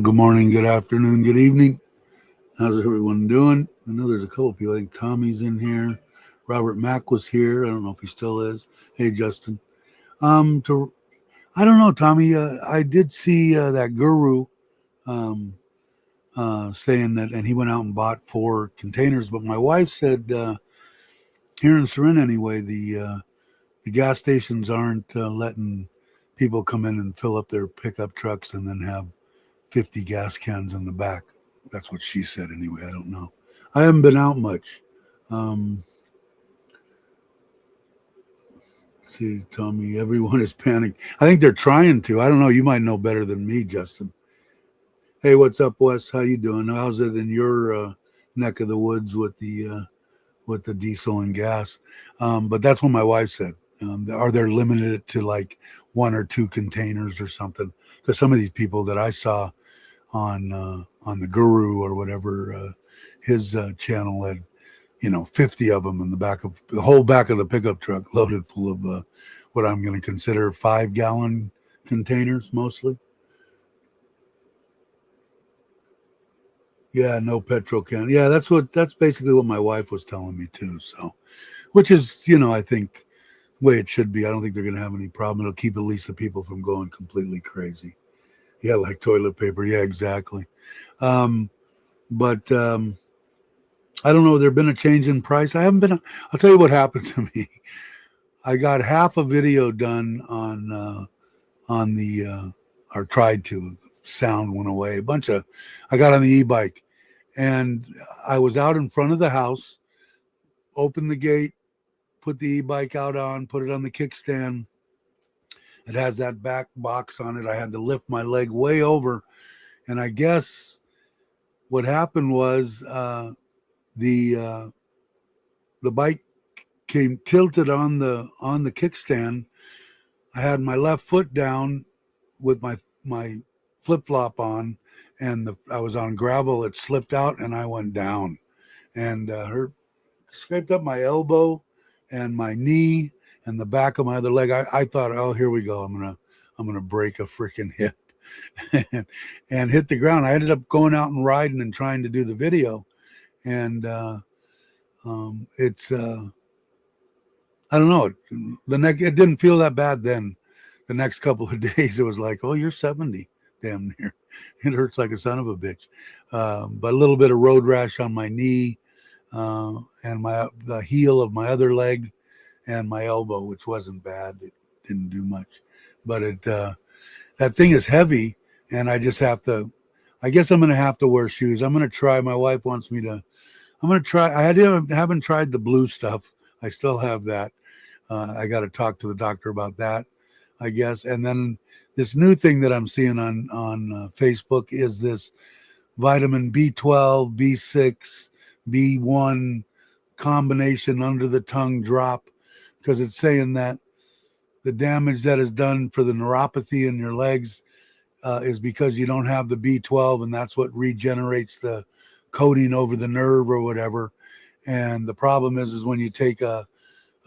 Good morning, good afternoon, good evening. How's everyone doing? I know there's a couple people. I think Tommy's in here. Robert Mack was here. I don't know if he still is. Hey, Justin. To I don't know, Tommy. I did see that guru um, saying that, and he went out and bought 4 containers. But my wife said here in Surin anyway, the gas stations aren't letting people come in and fill up their pickup trucks and then have 50 gas cans in the back. That's what she said anyway. I don't know. I haven't been out much. Um, see, Tommy, everyone is panicked. I think they're trying to. I don't know. You might know better than me, Justin. Hey, what's up, Wes? How you doing? How's it in your neck of the woods with the diesel and gas? But that's what my wife said. Are they limited to like 1 or 2 containers or something? Because some of these people that I saw on the Guru or whatever his channel had 50 of them in the whole back of the pickup truck loaded full of what I'm going to consider 5-gallon containers mostly. Yeah, no petrol can. Yeah, that's basically what my wife was telling me too. So, which is I think the way it should be. I don't think they're going to have any problem. It'll keep at least the people from going completely crazy. Yeah, like toilet paper. Yeah, exactly. But I don't know. There's been a change in price. I haven't been. I'll tell you what happened to me. I got half a video done on the or tried to. Sound went away. I got on the e-bike, and I was out in front of the house. Opened the gate, put the e-bike out on, put it on the kickstand. It has that back box on it. I had to lift my leg way over. And I guess what happened was the bike came tilted on the kickstand. I had my left foot down with my flip-flop on, and I was on gravel. It slipped out and I went down and scraped up my elbow and my knee and the back of my other leg. I thought, oh, here we go. I'm gonna break a freaking hip and hit the ground. I ended up going out and riding and trying to do the video, and it's I don't know. It didn't feel that bad then. The next couple of days, it was like, oh, you're 70, damn near. It hurts like a son of a bitch. But a little bit of road rash on my knee and the heel of my other leg and my elbow, which wasn't bad. It didn't do much, but that thing is heavy, and I just have to. I guess I'm going to have to wear shoes. I'm going to try. My wife wants me to. I'm going to try. I haven't tried the blue stuff. I still have that. I got to talk to the doctor about that, I guess. And then this new thing that I'm seeing on Facebook is this vitamin B12, B6, B1 combination under the tongue drop, because it's saying that the damage that is done for the neuropathy in your legs is because you don't have the B12, and that's what regenerates the coating over the nerve or whatever. And the problem is when you take a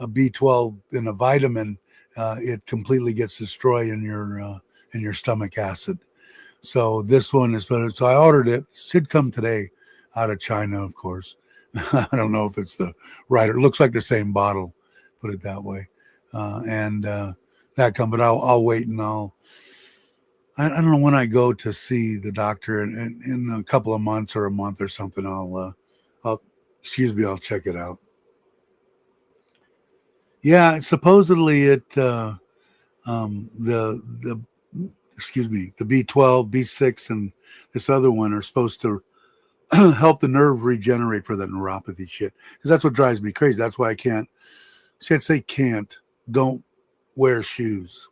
B12 in a vitamin, it completely gets destroyed in your stomach acid. So this one is better. So I ordered it. It should come today out of China, of course. I don't know if it's the right. It looks like the same bottle, put it that way. That come, but I'll wait, and I don't know when I go to see the doctor in a couple of months or a month or something. I'll check it out. Yeah, supposedly the B12, B6, and this other one are supposed to help the nerve regenerate for the neuropathy shit. Because that's what drives me crazy. That's why I can't. Don't wear shoes.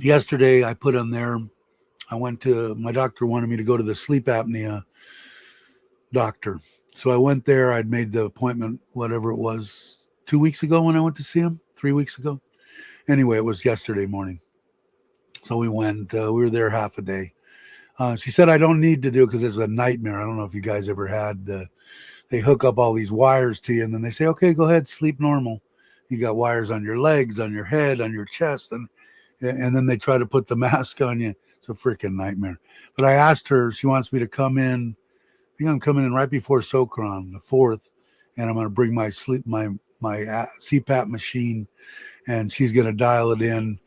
Yesterday, I put on there. My doctor wanted me to go to the sleep apnea doctor. So I went there. I'd made the appointment, whatever it was, 2 weeks ago when I went to see him, 3 weeks ago. Anyway, it was yesterday morning. So we went, we were there half a day. She said, I don't need to do it because it's a nightmare. I don't know if you guys ever had, they hook up all these wires to you and then they say, okay, go ahead, sleep normal. You got wires on your legs, on your head, on your chest. And then they try to put the mask on you. It's a freaking nightmare. But I asked her, she wants me to come in. I think I'm coming in right before Sokran, the 4th, and I'm going to bring my CPAP machine, and she's going to dial it in,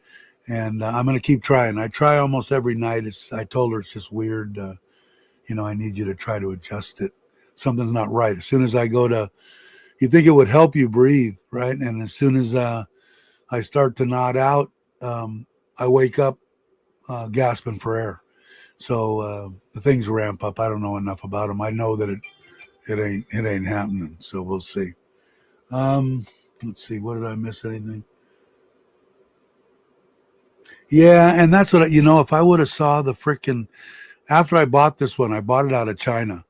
and I'm going to keep trying. I try almost every night. I told her it's just weird. I need you to try to adjust it. Something's not right. As soon as I go to, you think it would help you breathe, right? And as soon as I start to nod out, I wake up gasping for air. So the things ramp up. I don't know enough about them. I know that it ain't happening. So we'll see. Let's see. What did I miss? Anything? Yeah, and that's what if I would have saw the freaking after I bought this one, I bought it out of China.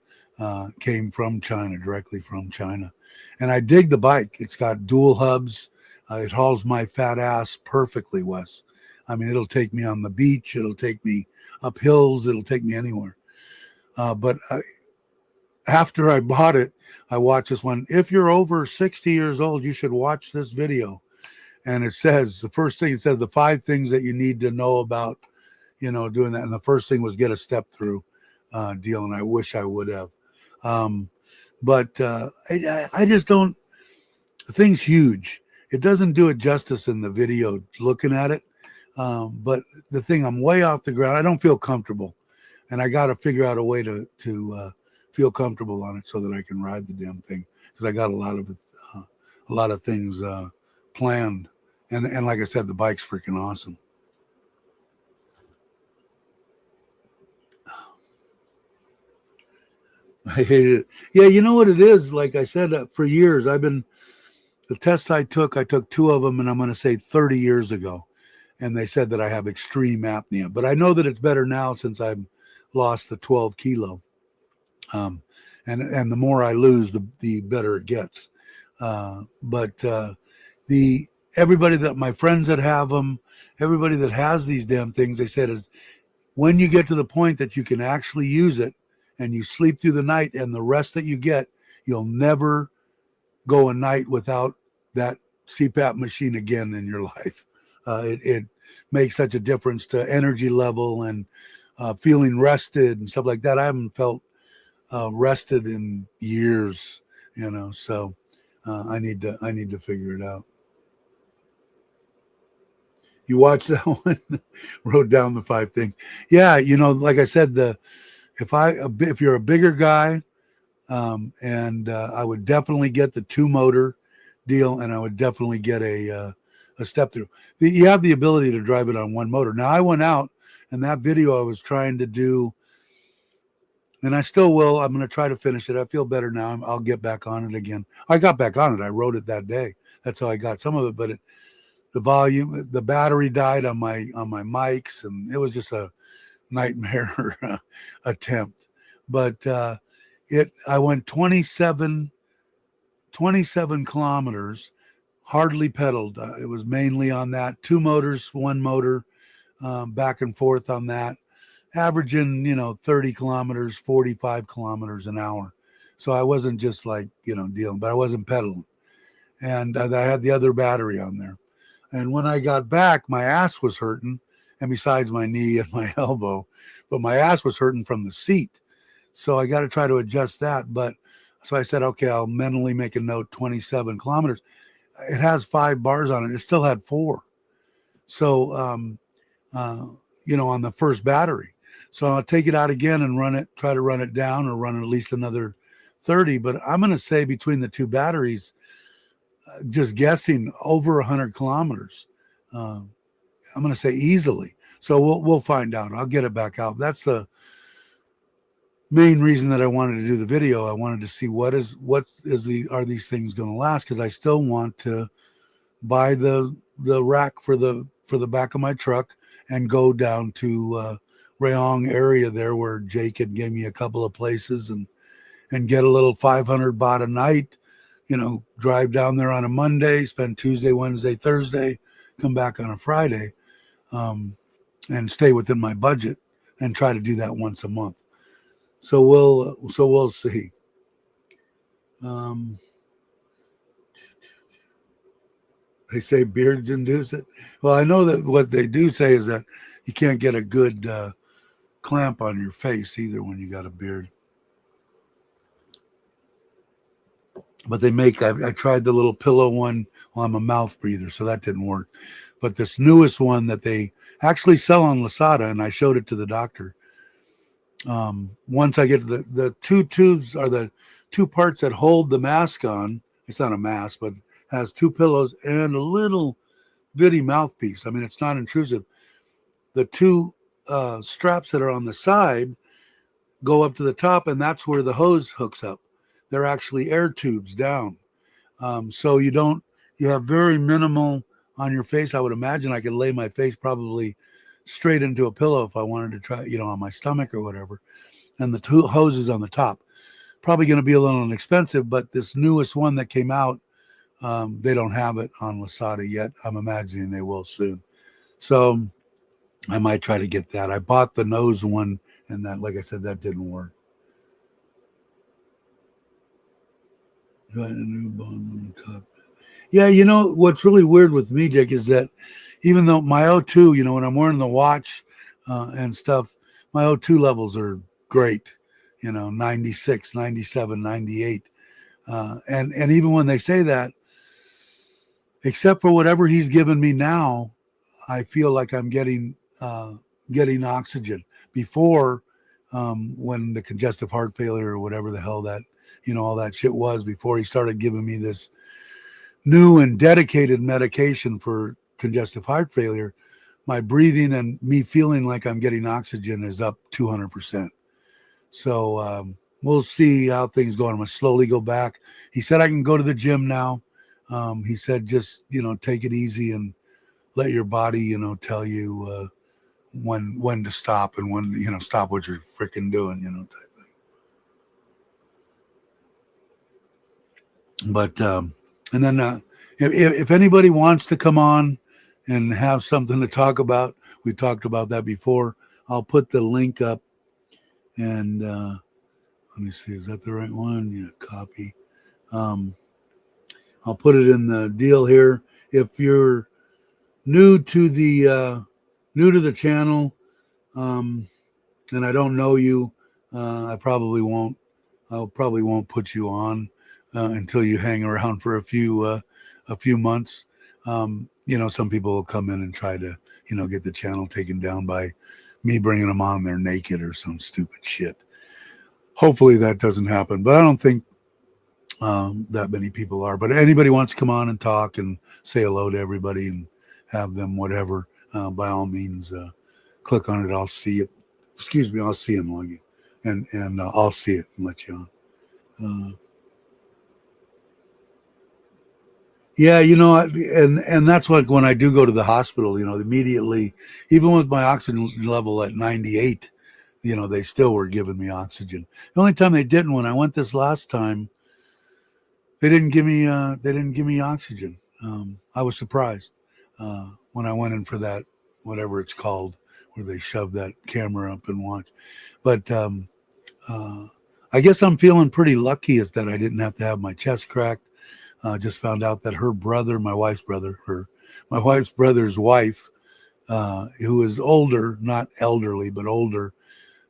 Came from China, directly from China, and I dig the bike. It's got dual hubs. It hauls my fat ass perfectly, Wes. I mean, it'll take me on the beach. It'll take me up hills. It'll take me anywhere. But after I bought it, I watched this one. If you're over 60 years old, you should watch this video. And it says, the first thing it says, the 5 things that you need to know about, doing that. And the first thing was get a step through deal. And I wish I would have. But I just don't, the thing's huge. It doesn't do it justice in the video looking at it. But the thing, I'm way off the ground. I don't feel comfortable. And I got to figure out a way to feel comfortable on it so that I can ride the damn thing. Because I got a lot of things planned. And like I said, the bike's freaking awesome. I hate it. Yeah, you know what it is? Like I said, for years, the tests I took 2 of them, and I'm going to say 30 years ago. And they said that I have extreme apnea. But I know that it's better now since I've lost the 12 kilo. And the more I lose, the better it gets. But everybody that my friends that have them, everybody that has these damn things, they said is when you get to the point that you can actually use it and you sleep through the night and the rest that you get, you'll never go a night without that CPAP machine again in your life. It makes such a difference to energy level and feeling rested and stuff like that. I haven't felt rested in years, so I need to figure it out. You watch that one? Wrote down the 5 things. Yeah, like I said, if you're a bigger guy, and I would definitely get the 2 motor deal, and I would definitely get a step through. You have the ability to drive it on 1 motor. Now I went out, and that video I was trying to do, and I still will. I'm going to try to finish it. I feel better now. I'll get back on it again. I got back on it. I wrote it that day. That's how I got some of it, but the volume, the battery died on my mics, and it was just a nightmare attempt. But I went 27 kilometers, hardly pedaled. It was mainly on that 2 motors, 1 motor, back and forth on that, averaging 30 kilometers, 45 kilometers an hour. So I wasn't just like dealing, but I wasn't pedaling, and I had the other battery on there. And when I got back, my ass was hurting, and besides my knee and my elbow, but my ass was hurting from the seat. So I got to try to adjust that. But so I said, okay, I'll mentally make a note, 27 kilometers. It has 5 bars on it. It still had 4. So, on the first battery. So I'll take it out again and try to run it down or run at least another 30. But I'm going to say between the 2 batteries, just guessing, over 100 kilometers. I'm going to say easily. So we'll find out. I'll get it back out. That's the main reason that I wanted to do the video. I wanted to see are these things going to last? Because I still want to buy the rack for the back of my truck and go down to Rayong area there where Jake had gave me a couple of places and get a little 500 baht a night. Drive down there on a Monday, spend Tuesday, Wednesday, Thursday, come back on a Friday, and stay within my budget and try to do that once a month. So we'll see. They say beards induce it. Well, I know that what they do say is that you can't get a good clamp on your face either when you got a beard. But they make, I tried the little pillow one. Well, I'm a mouth breather, so that didn't work. But this newest one that they actually sell on Lazada, and I showed it to the doctor. Once I get to the two tubes are the two parts that hold the mask on. It's not a mask, but has two pillows and a little bitty mouthpiece. I mean, it's not intrusive. The two straps that are on the side go up to the top, and that's where the hose hooks up. They're actually air tubes down. So you have very minimal on your face. I would imagine I could lay my face probably straight into a pillow if I wanted to try, on my stomach or whatever. And the two hoses on the top. Probably going to be a little inexpensive, but this newest one that came out, they don't have it on Lazada yet. I'm imagining they will soon. So I might try to get that. I bought the nose one, and that, like I said, that didn't work. Yeah, what's really weird with me, Jake, is that even though my O2, when I'm wearing the watch and stuff, my O2 levels are great, 96, 97, 98. And even when they say that, except for whatever he's given me now, I feel like I'm getting oxygen. Before, when the congestive heart failure or whatever the hell that, all that shit was, before he started giving me this new and dedicated medication for congestive heart failure, my breathing and me feeling like I'm getting oxygen is up 200%. So we'll see how things go. I'm going to slowly go back. He said I can go to the gym now. He said just, take it easy and let your body, tell you when to stop and when, stop what you're freaking doing, type thing. But, and then if anybody wants to come on and have something to talk about, we talked about that before. I'll put the link up and let me see, is that the right one? Yeah, copy. I'll put it in the deal here. If you're new to the channel, and I don't know you, I probably won't put you on until you hang around for a few months. Some people will come in and try to, get the channel taken down by me bringing them on there naked or some stupid shit. Hopefully that doesn't happen, but I don't think that many people are. But anybody wants to come on and talk and say hello to everybody and have them whatever, by all means, click on it. I'll see it. Excuse me, I'll see and log you, and I'll see it and let you on. Yeah, and that's like when I do go to the hospital, immediately, even with my oxygen level at 98, they still were giving me oxygen. The only time they didn't, when I went this last time, they didn't give me oxygen. I was surprised when I went in for that, whatever it's called, where they shove that camera up and watch. But I guess I'm feeling pretty lucky is that I didn't have to have my chest cracked. Just found out that her brother, my wife's brother's wife, who is older, not elderly, but older,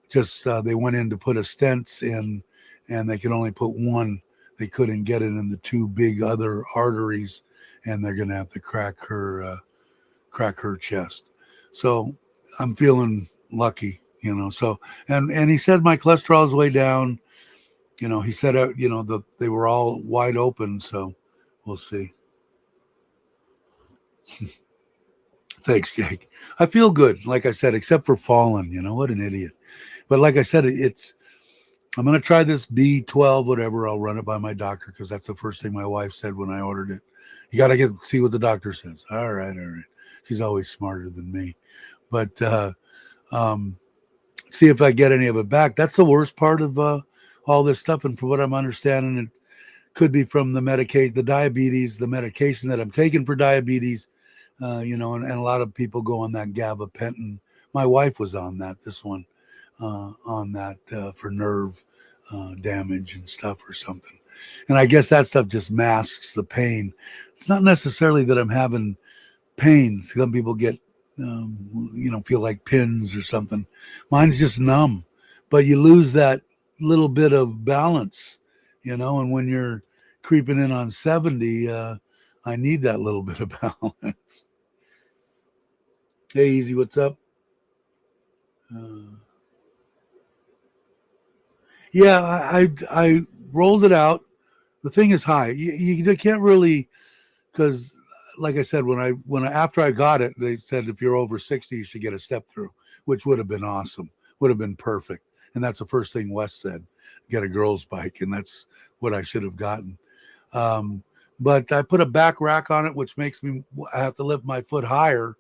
just they went in to put a stent in, and they could only put one. They couldn't get it in the two big other arteries, and they're going to have to crack her chest. So I'm feeling lucky, So and he said my cholesterol is way down. He said they were all wide open, so we'll see. Thanks, Jake. I feel good, like I said, except for falling. What an idiot. But like I said, I'm going to try this B12, whatever. I'll run it by my doctor because that's the first thing my wife said when I ordered it. You got to see what the doctor says. All right. She's always smarter than me. But see if I get any of it back. That's the worst part of all this stuff. And from what I'm understanding, it could be from the diabetes, the medication that I'm taking for diabetes, and a lot of people go on that gabapentin. My wife was on that, for nerve damage and stuff or something. And I guess that stuff just masks the pain. It's not necessarily that I'm having pain. Some people get feel like pins or something. Mine's just numb, but you lose that little bit of balance, and when you're creeping in on 70, I need that little bit of balance. Hey, Easy, what's up? Yeah, I rolled it out. The thing is high. You can't really, because like I said, when after I got it, they said if you're over 60, you should get a step through, which would have been awesome, would have been perfect. And that's the first thing Wes said, get a girl's bike, and that's what I should have gotten. But I put a back rack on it, which makes me I have to lift my foot higher.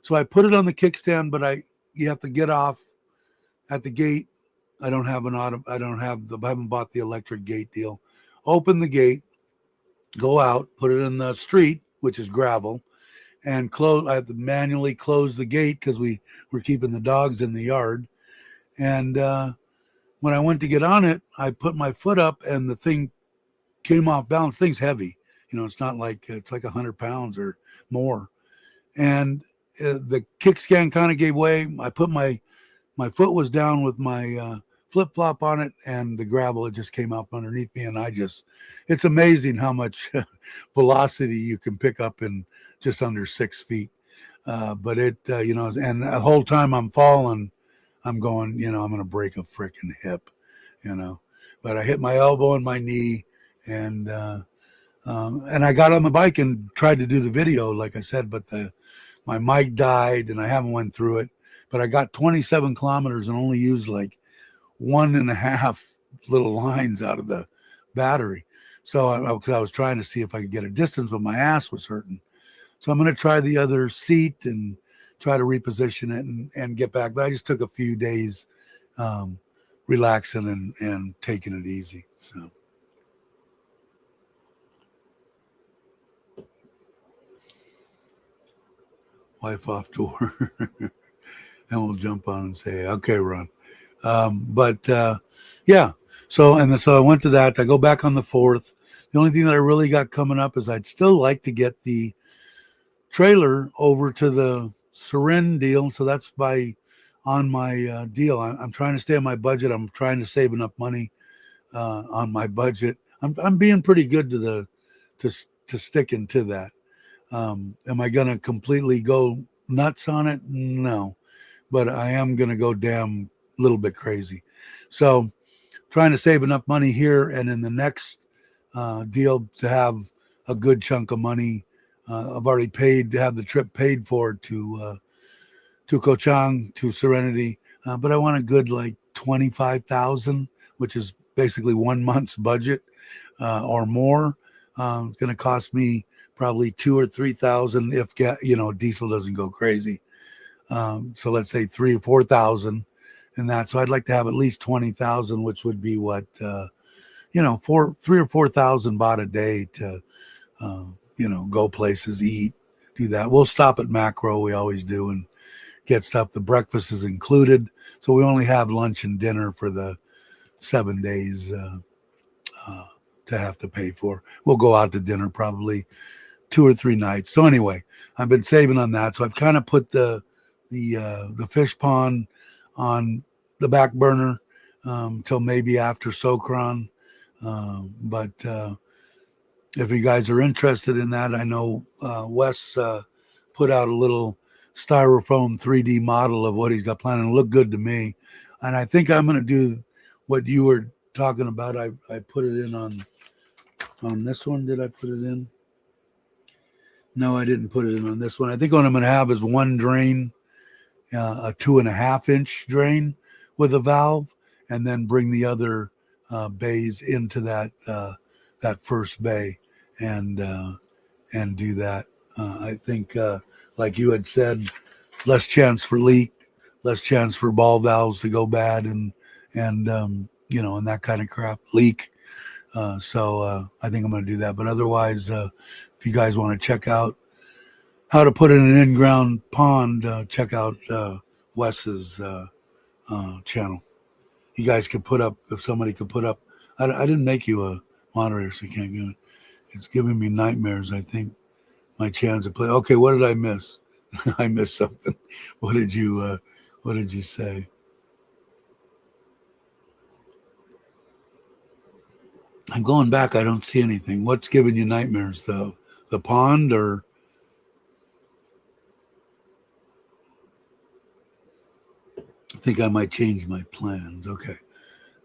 So I put it on the kickstand, but you have to get off at the gate. I haven't bought the electric gate deal. Open the gate, go out, put it in the street, which is gravel, and close. I have to manually close the gate because we're keeping the dogs in the yard. And when I went to get on it, I put my foot up, and the thing came off balance. Thing's heavy, it's not like it's like 100 pounds or more. And the kickstand kind of gave way. I put my foot was down with my flip flop on it, and the gravel, it just came up underneath me. And it's amazing how much velocity you can pick up in just under 6 feet. But and the whole time I'm falling, I'm going, I'm going to break a freaking hip, but I hit my elbow and my knee, and I got on the bike and tried to do the video, like I said, but my mic died and I haven't went through it, but I got 27 kilometers and only used like 1.5 little lines out of the battery. So because I was trying to see if I could get a distance, but my ass was hurting. So I'm going to try the other seat and try to reposition it and get back. But I just took a few days relaxing and taking it easy. So. Wife off tour. And we'll jump on and say, okay, Ron. Yeah. So I went to that. I go back on the 4th. The only thing that I really got coming up is I'd still like to get the trailer over to the Seren deal. So that's on my deal. I'm trying to stay on my budget. I'm trying to save enough money on my budget. I'm being pretty good to sticking to that. Am I going to completely go nuts on it? No, but I am going to go damn little bit crazy. So trying to save enough money here and in the next deal to have a good chunk of money. I've already paid to have the trip paid for to Koh Chang, to Serenity, but I want a good like 25,000, which is basically 1 month's budget or more. It's going to cost me probably 2,000 or 3,000 if diesel doesn't go crazy. So let's say 3,000 or 4,000 and that. So I'd like to have at least 20,000, which would be what 3,000 or 4,000 baht a day to go places, eat, do that. We'll stop at Macro, we always do, and get stuff. The breakfast is included, so we only have lunch and dinner for the 7 days to have to pay for. We'll go out to dinner probably 2 or 3 nights. So anyway, I've been saving on that. So I've kind of put the fish pond on the back burner till maybe after Sokran. But if you guys are interested in that, I know Wes put out a little styrofoam 3D model of what he's got planned, and it looked good to me. And I think I'm going to do what you were talking about. I put it in on this one. Did I put it in? No, I didn't put it in on this one. I think what I'm going to have is one drain, a 2.5 inch drain with a valve, and then bring the other bays into that first bay and do that. I think, like you had said, less chance for leak, less chance for ball valves to go bad, and that kind of crap, leak. So I think I'm going to do that. But otherwise, if you guys want to check out how to put in an in-ground pond, check out Wes's channel. You guys could put up, if somebody could put up, I didn't make you a moderator, so you can't get it. It's giving me nightmares, I think. My chance to play. Okay, what did I miss? I missed something. What did you say? I'm going back. I don't see anything. What's giving you nightmares though? The pond or? I think I might change my plans. Okay.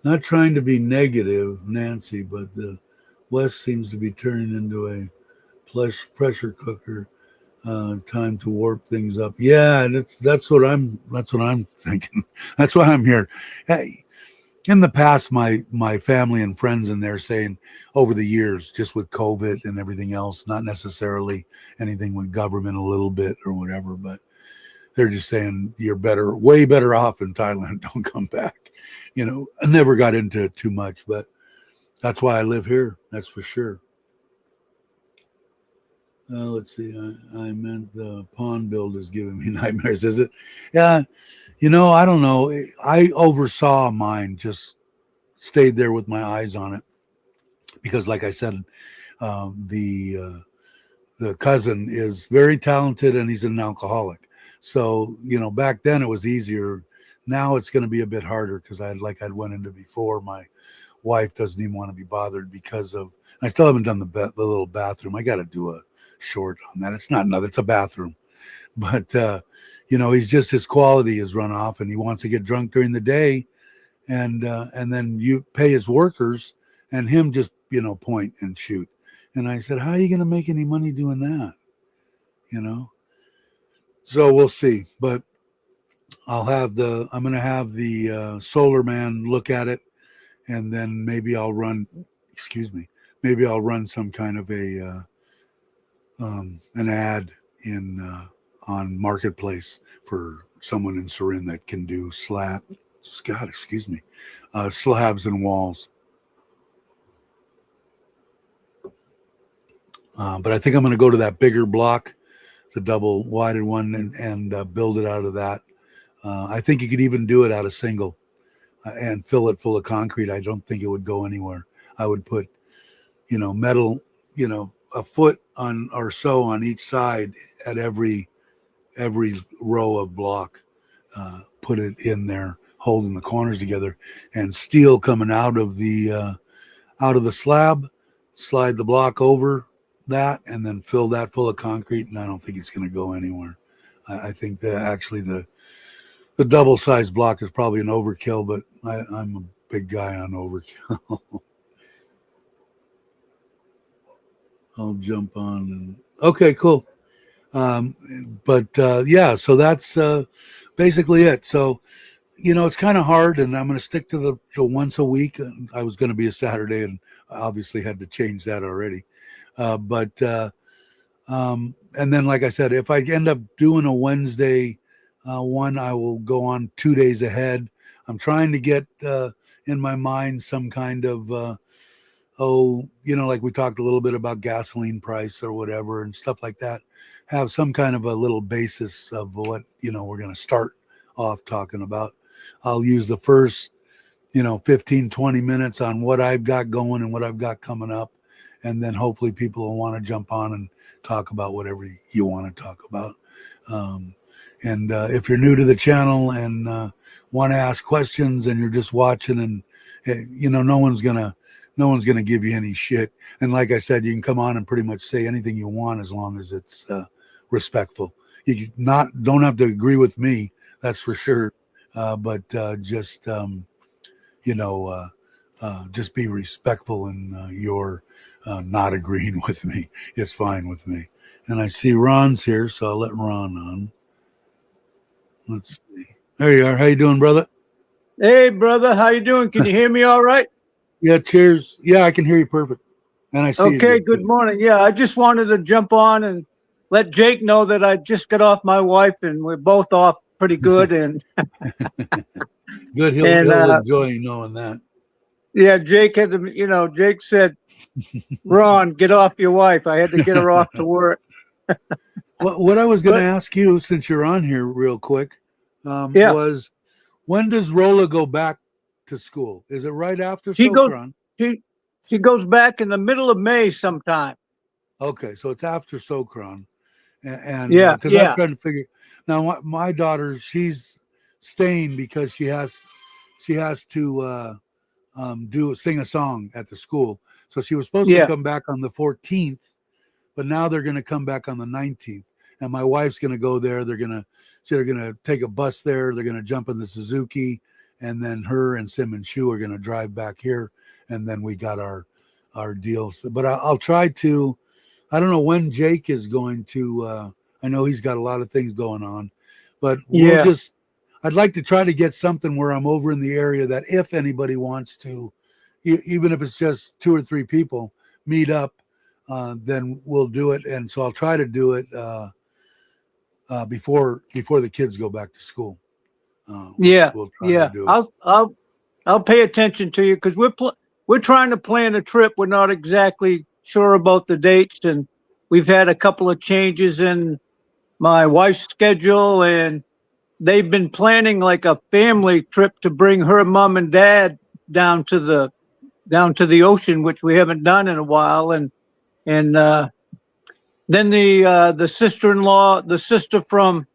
Not trying to be negative, Nancy, but the West seems to be turning into a pressure cooker. Time to warp things up. Yeah, that's what I'm thinking. That's why I'm here. Hey, in the past, my family and friends in there saying over the years, just with COVID and everything else, not necessarily anything with government a little bit or whatever, but they're just saying you're better, way better off in Thailand. Don't come back. I never got into it too much, but that's why I live here. That's for sure. Let's see. I meant the pond build is giving me nightmares. Is it? Yeah. I don't know. I oversaw mine. Just stayed there with my eyes on it because, like I said, the cousin is very talented and he's an alcoholic. So back then it was easier. Now it's going to be a bit harder because I'd went into before. My wife doesn't even want to be bothered because of. I still haven't done the little bathroom. I got to do a short on that. It's not another. It's a bathroom, but he's just his quality is run off, and he wants to get drunk during the day, and then you pay his workers, and him just point and shoot. And I said, how are you going to make any money doing that? So we'll see, but I'm going to have the solar man look at it, and then maybe I'll run. Maybe I'll run some kind of a an ad in on Marketplace for someone in Surin that can do slabs and walls. But I think I'm going to go to that bigger block, the double wided one, and build it out of that. I think you could even do it out of single and fill it full of concrete. I don't think it would go anywhere. I would put, metal, a foot on or so on each side at every row of block. Put it in there, holding the corners together, and steel coming out of the slab. Slide the block over that, and then fill that full of concrete. And I don't think it's going to go anywhere. I think that actually the double sized block is probably an overkill, but I'm a big guy on overkill. I'll jump on and okay, cool. Yeah, so that's basically it. So, it's kind of hard, and I'm going to stick to the once a week. I was going to be a Saturday, and I obviously had to change that already. And then, like I said, if I end up doing a Wednesday one, I will go on 2 days ahead. I'm trying to get in my mind some kind of like we talked a little bit about gasoline price or whatever and stuff like that. Have some kind of a little basis of what we're going to start off talking about. I'll use the first 15 20 minutes on what I've got going and what I've got coming up, and then hopefully people will want to jump on and talk about whatever you want to talk about. And if you're new to the channel and want to ask questions and you're just watching, and no one's gonna give you any shit. And like I said, you can come on and pretty much say anything you want as long as it's respectful. You don't have to agree with me, that's for sure. But just be respectful in your not agreeing with me. It's fine with me. And I see Ron's here, so I'll let Ron on. Let's see. There you are. How you doing, brother? Hey, brother. How you doing? Can you hear me all right? Yeah, cheers. Yeah, I can hear you perfect. And I see you. Okay, good morning. Yeah, I just wanted to jump on and let Jake know that I just got off my wife and we're both off pretty good. And good. He'll enjoy knowing that. Yeah, Jake had to, Jake said, Ron, get off your wife. I had to get her off to work. What I was going to ask you, since you're on here real quick, was when does Rolla go back to school? Is it right after Sokran? She goes back in the middle of May sometime. Okay, so it's after Sokran. and Yeah, because I'm yeah, trying to figure now. My daughter, she's staying because she has to sing a song at the school. So she was supposed to yeah. come back on the 14th, but now they're going to come back on the 19th. And my wife's going to go there. They're going to take a bus there. They're going to jump in the Suzuki, and then her and Sim and Shu are going to drive back here. And then we got our deals. But I'll try to. I don't know when Jake is going to. I know he's got a lot of things going on, but Yeah. I'd like to try to get something where I'm over in the area that if anybody wants to, even if it's just 2 or 3 people, meet up, then we'll do it. And so I'll try to do it before the kids go back to school. Yeah, We'll try to yeah. do it. I'll pay attention to you because we're trying to plan a trip. We're not exactly sure about the dates, and we've had a couple of changes in my wife's schedule, and they've been planning like a family trip to bring her mom and dad down to the ocean, which we haven't done in a while, and then the sister-in-law, the sister from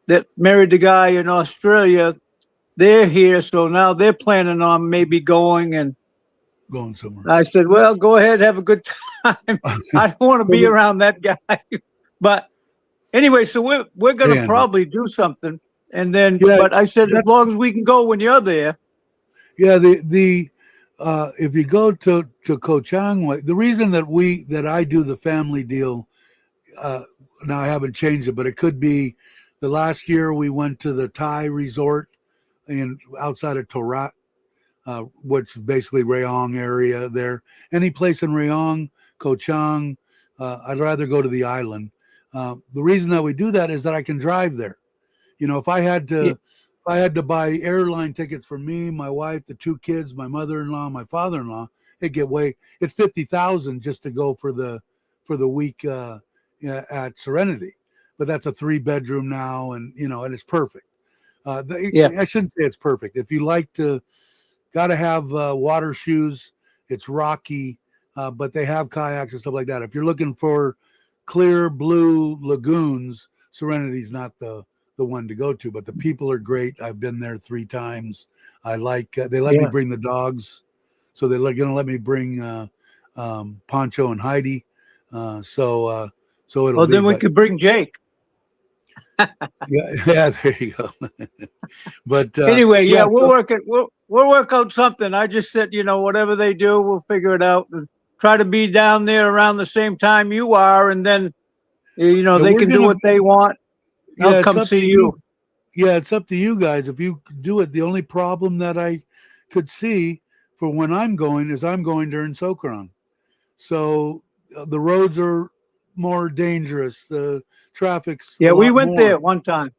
that married the guy in Australia, they're here, so now they're planning on maybe going. And Going somewhere. I said, well, go ahead, have a good time. I don't want to be around that guy. But anyway, so we're going Hey, to Andrew. probably do something. And then, Yeah, but I said, as that, long as we can go when you're there. yeah. The if you go to Koh Chang, the reason that I do the family deal, now I haven't changed it, but it could be the last year we went to the Thai resort in outside of Torat, which is basically Rayong area there. Any place in Rayong, Koh Chang, I'd rather go to the island. The reason that we do that is that I can drive there. You know, if Yeah, I had to buy airline tickets for me, my wife, the 2 kids, my mother-in-law, my father-in-law, it's 50,000 just to go for the week at Serenity. But that's a 3-bedroom now, and and it's perfect. yeah, I shouldn't say it's perfect. If you like to, got to have water shoes. It's rocky, but they have kayaks and stuff like that. If you're looking for clear blue lagoons, Serenity's not the one to go to. But the people are great. I've been there 3 times. I like. They let me yeah. bring the dogs, so they're going to let me bring Poncho and Heidi. So it'll Well, be. then we But could bring Jake. yeah, yeah. There you go. But Anyway, yeah, yeah. So, we'll work out something. I just said, whatever they do, we'll figure it out and try to be down there around the same time you are, and then yeah, they we're can do gonna. what they want. I'll Yeah, it's come up to see you. you. Yeah, it's up to you guys if you do it. The only problem that I could see for when I'm going is I'm going during Sokran. So the roads are more dangerous. The traffic's a Yeah, we lot went more. there one time.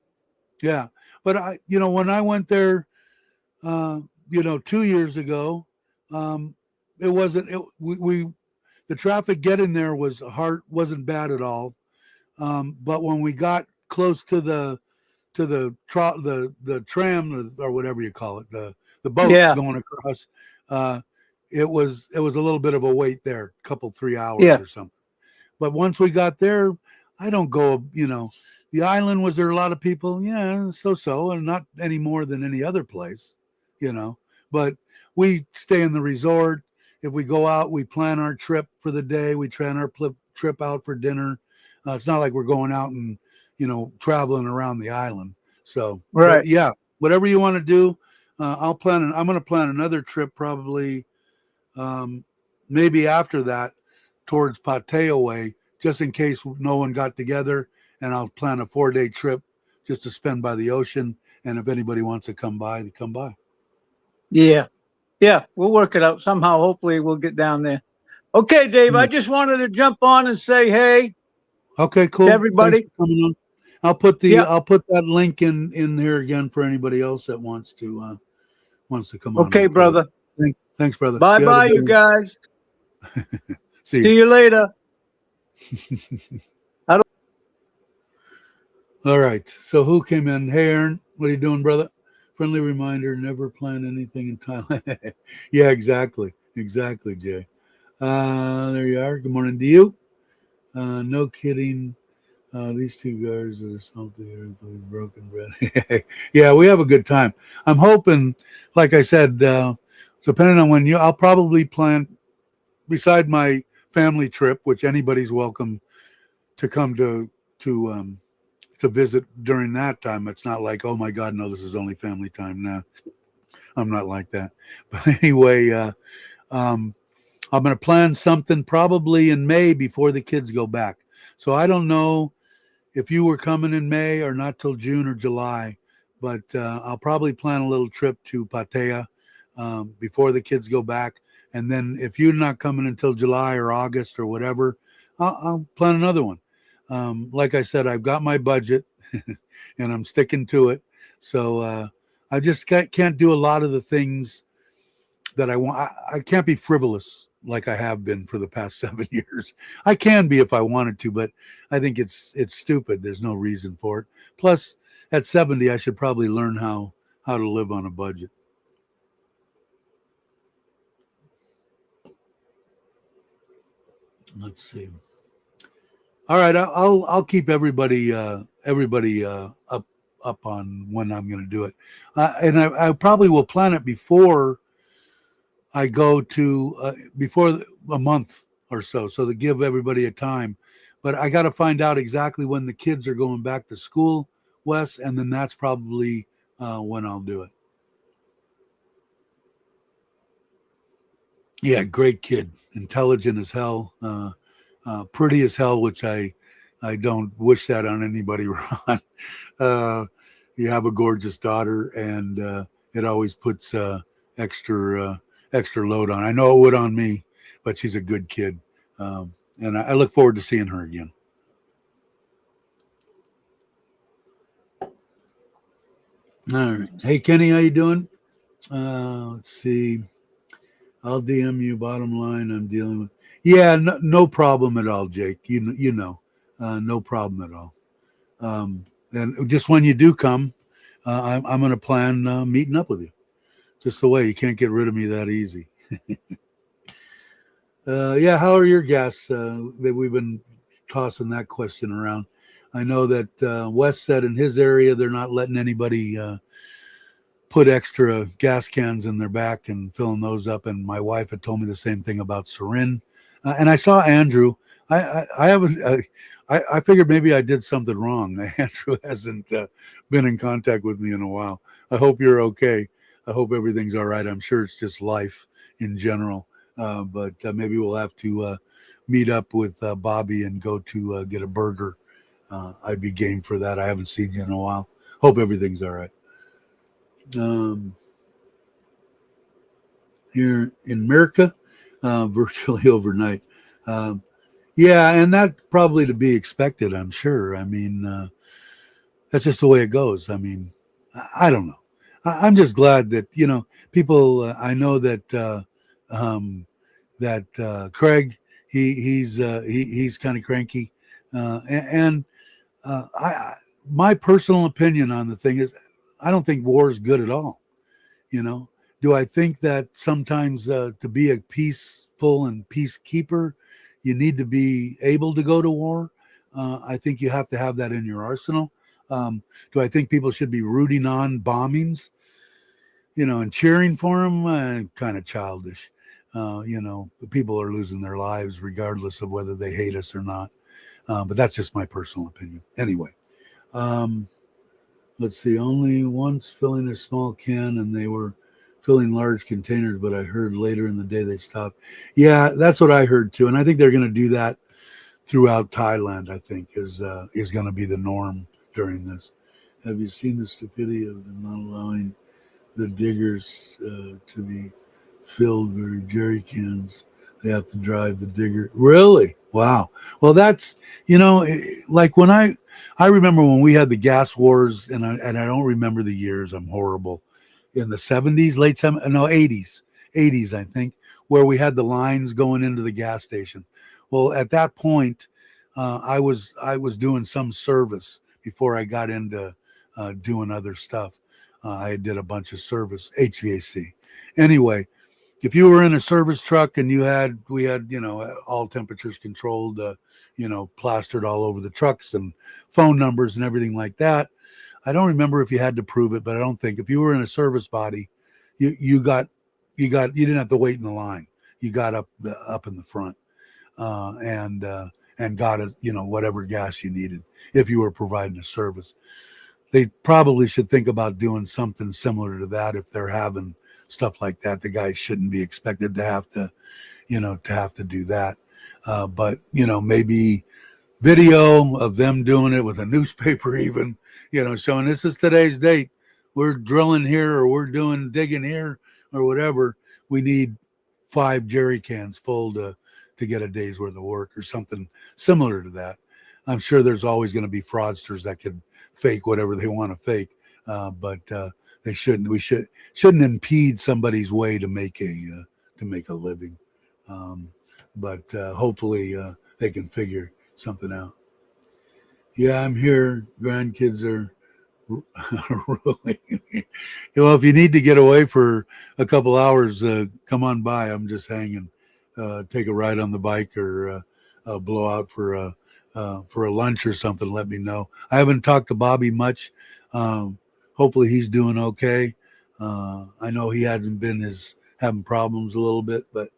Yeah. But when I went there, uh, 2 years ago, um, it wasn't, the traffic getting there wasn't bad at all. But when we got close to the tram or whatever you call it, the boat Yeah, going across, uh, it was a little bit of a wait there, couple 3 hours yeah, or something. But once we got there, I don't go. The island, was there a lot of people? Yeah, so, and not any more than any other place. You know, but we stay in the resort. If we go out, we plan our trip for the day. We plan our trip out for dinner. It's not like we're going out and traveling around the island. So, but right. yeah, whatever you want to do, I'm going to plan another trip probably, maybe after that, towards Pateo way, just in case no one got together. And I'll plan a 4-day trip just to spend by the ocean. And if anybody wants to come by, they come by. Yeah, yeah, we'll work it out somehow. Hopefully, we'll get down there. Okay, Dave, I just wanted to jump on and say hey Okay, to cool. Thanks everybody. for coming on. Yeah. I'll put that link in here again for anybody else that wants to come on Okay, real quick. brother. Thanks, brother. Bye You have a bye, good you one. guys. See you. See you later. I don't All right. So who came in? Hey, Aaron, what are you doing, brother? Friendly reminder: never plan anything in Thailand. Yeah, exactly, Jay. There you are. Good morning to you. No kidding. These two guys are something earthly broken bread. Yeah, we have a good time. I'm hoping, like I said, depending on when I'll probably plan beside my family trip, which anybody's welcome to come to to visit during that time. It's not like, oh my God, no, this is only family time. No, I'm not like that. But anyway, um, I'm going to plan something probably in May before the kids go back. So I don't know if you were coming in May or not till June or July, but I'll probably plan a little trip to Pattaya before the kids go back. And then if you're not coming until July or August or whatever, I'll plan another one. Like I said, I've got my budget and I'm sticking to it. So I just can't do a lot of the things that I want. I can't be frivolous like I have been for the past 7 years. I can be if I wanted to, but I think it's stupid. There's no reason for it. Plus, at 70, I should probably learn how to live on a budget. Let's see. All right, I'll keep everybody up on when I'm going to do it, and I probably will plan it before I go to before a month or so to give everybody a time. But I got to find out exactly when the kids are going back to school, Wes, and then that's probably when I'll do it. Yeah, great kid, intelligent as hell, pretty as hell, which I don't wish that on anybody, Ron. You have a gorgeous daughter, and it always puts extra load on. I know it would on me, but she's a good kid, and I look forward to seeing her again. All right, hey Kenny, how you doing? Let's see. I'll DM you. Bottom line, I'm dealing with. Yeah, no problem at all, Jake. You know, no problem at all. And just when you do come, I'm going to plan meeting up with you. Just the way you can't get rid of me that easy. Yeah, how are your gas? That we've been tossing that question around. I know that Wes said in his area they're not letting anybody put extra gas cans in their back and filling those up. And my wife had told me the same thing about Sarin. And I saw Andrew. I haven't. I figured maybe I did something wrong. Andrew hasn't been in contact with me in a while. I hope you're okay. I hope everything's all right. I'm sure it's just life in general. But maybe we'll have to meet up with Bobby and go to get a burger. I'd be game for that. I haven't seen you in a while. Hope everything's all right. Here in America, virtually overnight. Yeah, and that probably to be expected, I'm sure. I mean, that's just the way it goes. I mean, I don't know. I'm just glad that people. I know that Craig, he's kind of cranky, and my personal opinion on the thing is, I don't think war is good at all. Do I think that sometimes to be a peaceful and peacekeeper, you need to be able to go to war? I think you have to have that in your arsenal. Do I think people should be rooting on bombings, and cheering for them? Kind of childish. People are losing their lives regardless of whether they hate us or not. But that's just my personal opinion. Anyway, let's see. Only once filling a small can, and they were filling large containers, but I heard later in the day they stopped. Yeah, that's what I heard too. And I think they're going to do that throughout Thailand, I think is going to be the norm during this. Have you seen the stupidity of them not allowing the diggers to be filled with jerry cans? They have to drive the digger. Really? Wow. Well, that's, like when I remember when we had the gas wars, and I don't remember the years. I'm horrible. In the 70s, 80s, I think, where we had the lines going into the gas station. Well, at that point, I was doing some service before I got into doing other stuff. I did a bunch of service, HVAC. Anyway, if you were in a service truck and we had, all temperatures controlled, plastered all over the trucks and phone numbers and everything like that. I don't remember if you had to prove it, but I don't think if you were in a service body, you didn't have to wait in the line. You got up in the front, and got whatever gas you needed if you were providing a service. They probably should think about doing something similar to that if they're having stuff like that. The guys shouldn't be expected to have to do that. But maybe video of them doing it with a newspaper, even, showing this is today's date. We're drilling here, or we're digging here, or whatever. We need 5 jerry cans full to get a day's worth of work, or something similar to that. I'm sure there's always going to be fraudsters that could fake whatever they want to fake, but they shouldn't. We shouldn't impede somebody's way to make a living. But hopefully they can figure something out. Yeah, I'm here. Grandkids are ruling. Well, if you need to get away for a couple hours, come on by. I'm just hanging. Take a ride on the bike, or blow out for a lunch or something. Let me know. I haven't talked to Bobby much. Hopefully he's doing okay. I know he hasn't been having problems a little bit, but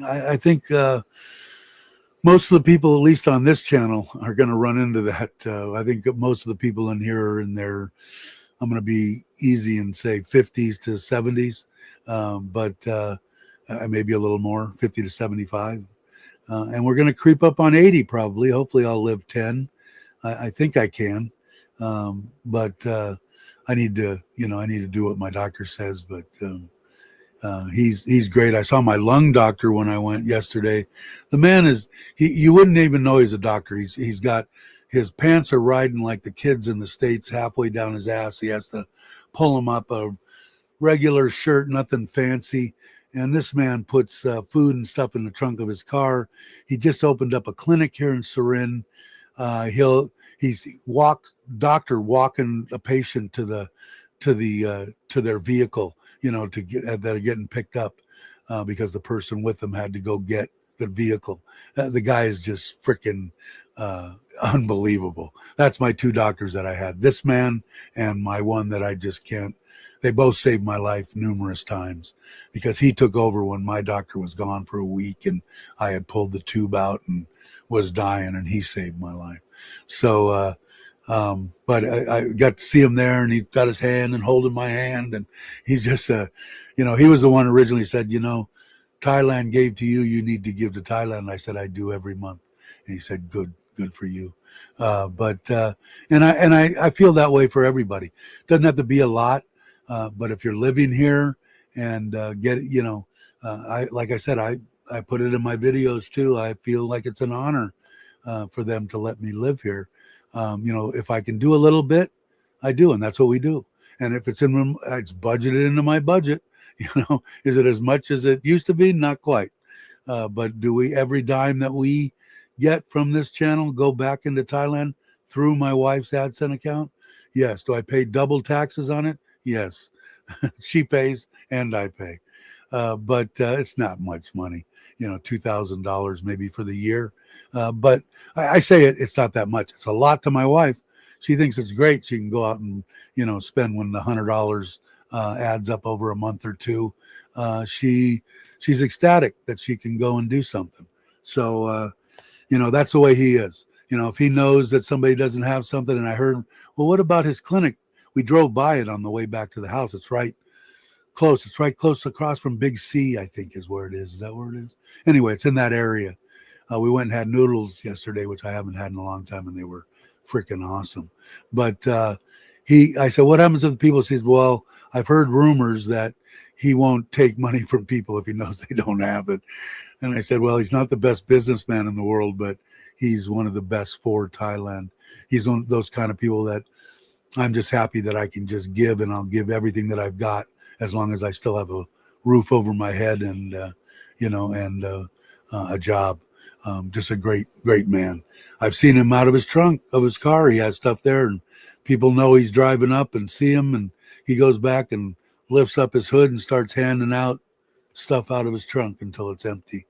I think most of the people, at least on this channel, are going to run into that. I think most of the people in here are in their, I'm going to be easy and say 50s to 70s, but maybe a little more, 50 to 75. And we're going to creep up on 80 probably. Hopefully I'll live 10. I think I can. But I need to do what my doctor says. But he's great. I saw my lung doctor when I went yesterday. The man you wouldn't even know he's a doctor. He's got, his pants are riding like the kids in the States, halfway down his ass. He has to pull them up, a regular shirt, nothing fancy. And this man puts food and stuff in the trunk of his car. He just opened up a clinic here in Surin. He's doctor walking a patient to their vehicle, that are getting picked up because the person with them had to go get the vehicle. The guy is just freaking unbelievable. That's my 2 doctors that I had. This man and my one that I just can't. They both saved my life numerous times, because he took over when my doctor was gone for a week and I had pulled the tube out and was dying, and he saved my life. So, but I got to see him there, and he got his hand and holding my hand, and he's just, he was the one who originally said, Thailand gave to you, you need to give to Thailand. And I said, I do every month. And he said, good for you. And I feel that way for everybody. Doesn't have to be a lot. But if you're living here and like I said, I put it in my videos too. I feel like it's an honor for them to let me live here. If I can do a little bit, I do, and that's what we do. And if it's budgeted into my budget. Is it as much as it used to be? Not quite. But do every dime that we get from this channel go back into Thailand through my wife's AdSense account? Yes. Do I pay double taxes on it? Yes. She pays and I pay. But it's not much money, $2,000 maybe for the year. But I say it's not that much. It's a lot to my wife. She thinks it's great. She can go out and, spend when the $100 adds up over a month or two. She's ecstatic that she can go and do something. So, that's the way he is. If he knows that somebody doesn't have something, and I heard, well, what about his clinic? We drove by it on the way back to the house. It's right close. It's right close across from Big C, I think is where it is. Is that where it is? Anyway, it's in that area. We went and had noodles yesterday, which I haven't had in a long time, and they were freaking awesome. But I said, what happens if the people says, well, I've heard rumors that he won't take money from people if he knows they don't have it. And I said, well, he's not the best businessman in the world, but he's one of the best for Thailand. He's one of those kind of people that I'm just happy that I can just give, and I'll give everything that I've got as long as I still have a roof over my head and, a job. Just a great, great man. I've seen him out of his trunk of his car. He has stuff there, and people know he's driving up and see him, and he goes back and lifts up his hood and starts handing out stuff out of his trunk until it's empty.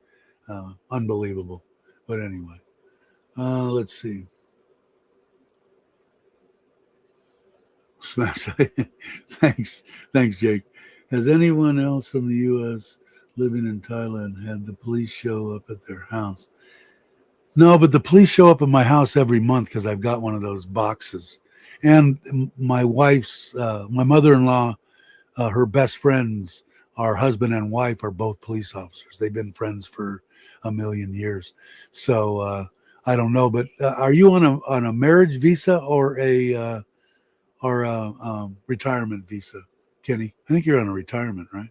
Unbelievable. But anyway, let's see. Smash. Thanks, Jake. Has anyone else from the U.S. living in Thailand had the police show up at their house? No, but the police show up at my house every month because I've got one of those boxes. And my wife's, my mother-in-law, her best friends, our husband and wife, are both police officers. They've been friends for a million years. So I don't know, but are you on a marriage visa or a retirement visa, Kenny? I think you're on a retirement, right?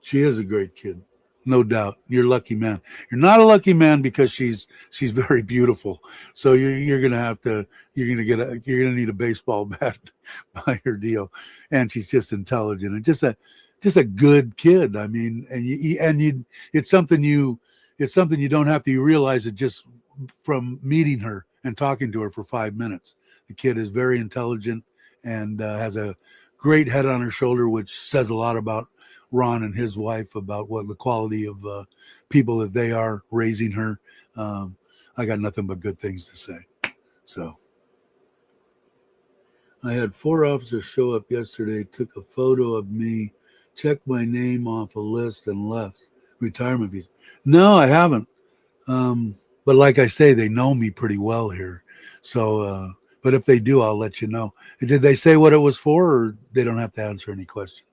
She is a great kid, no doubt. You're a lucky man. You're not a lucky man because she's very beautiful. So you're gonna need a baseball bat by her deal, and she's just intelligent and just a good kid. I mean, it's something you don't have to realize it just from meeting her and talking to her for 5 minutes. The kid is very intelligent and has a great head on her shoulder, which says a lot about Ron and his wife, about what the quality of people that they are raising her. I got nothing but good things to say. So I had 4 officers show up yesterday, took a photo of me, checked my name off a list, and left. Retirement visa. No, I haven't. But like I say, they know me pretty well here. So, but if they do, I'll let you know. Did they say what it was for, or they don't have to answer any questions?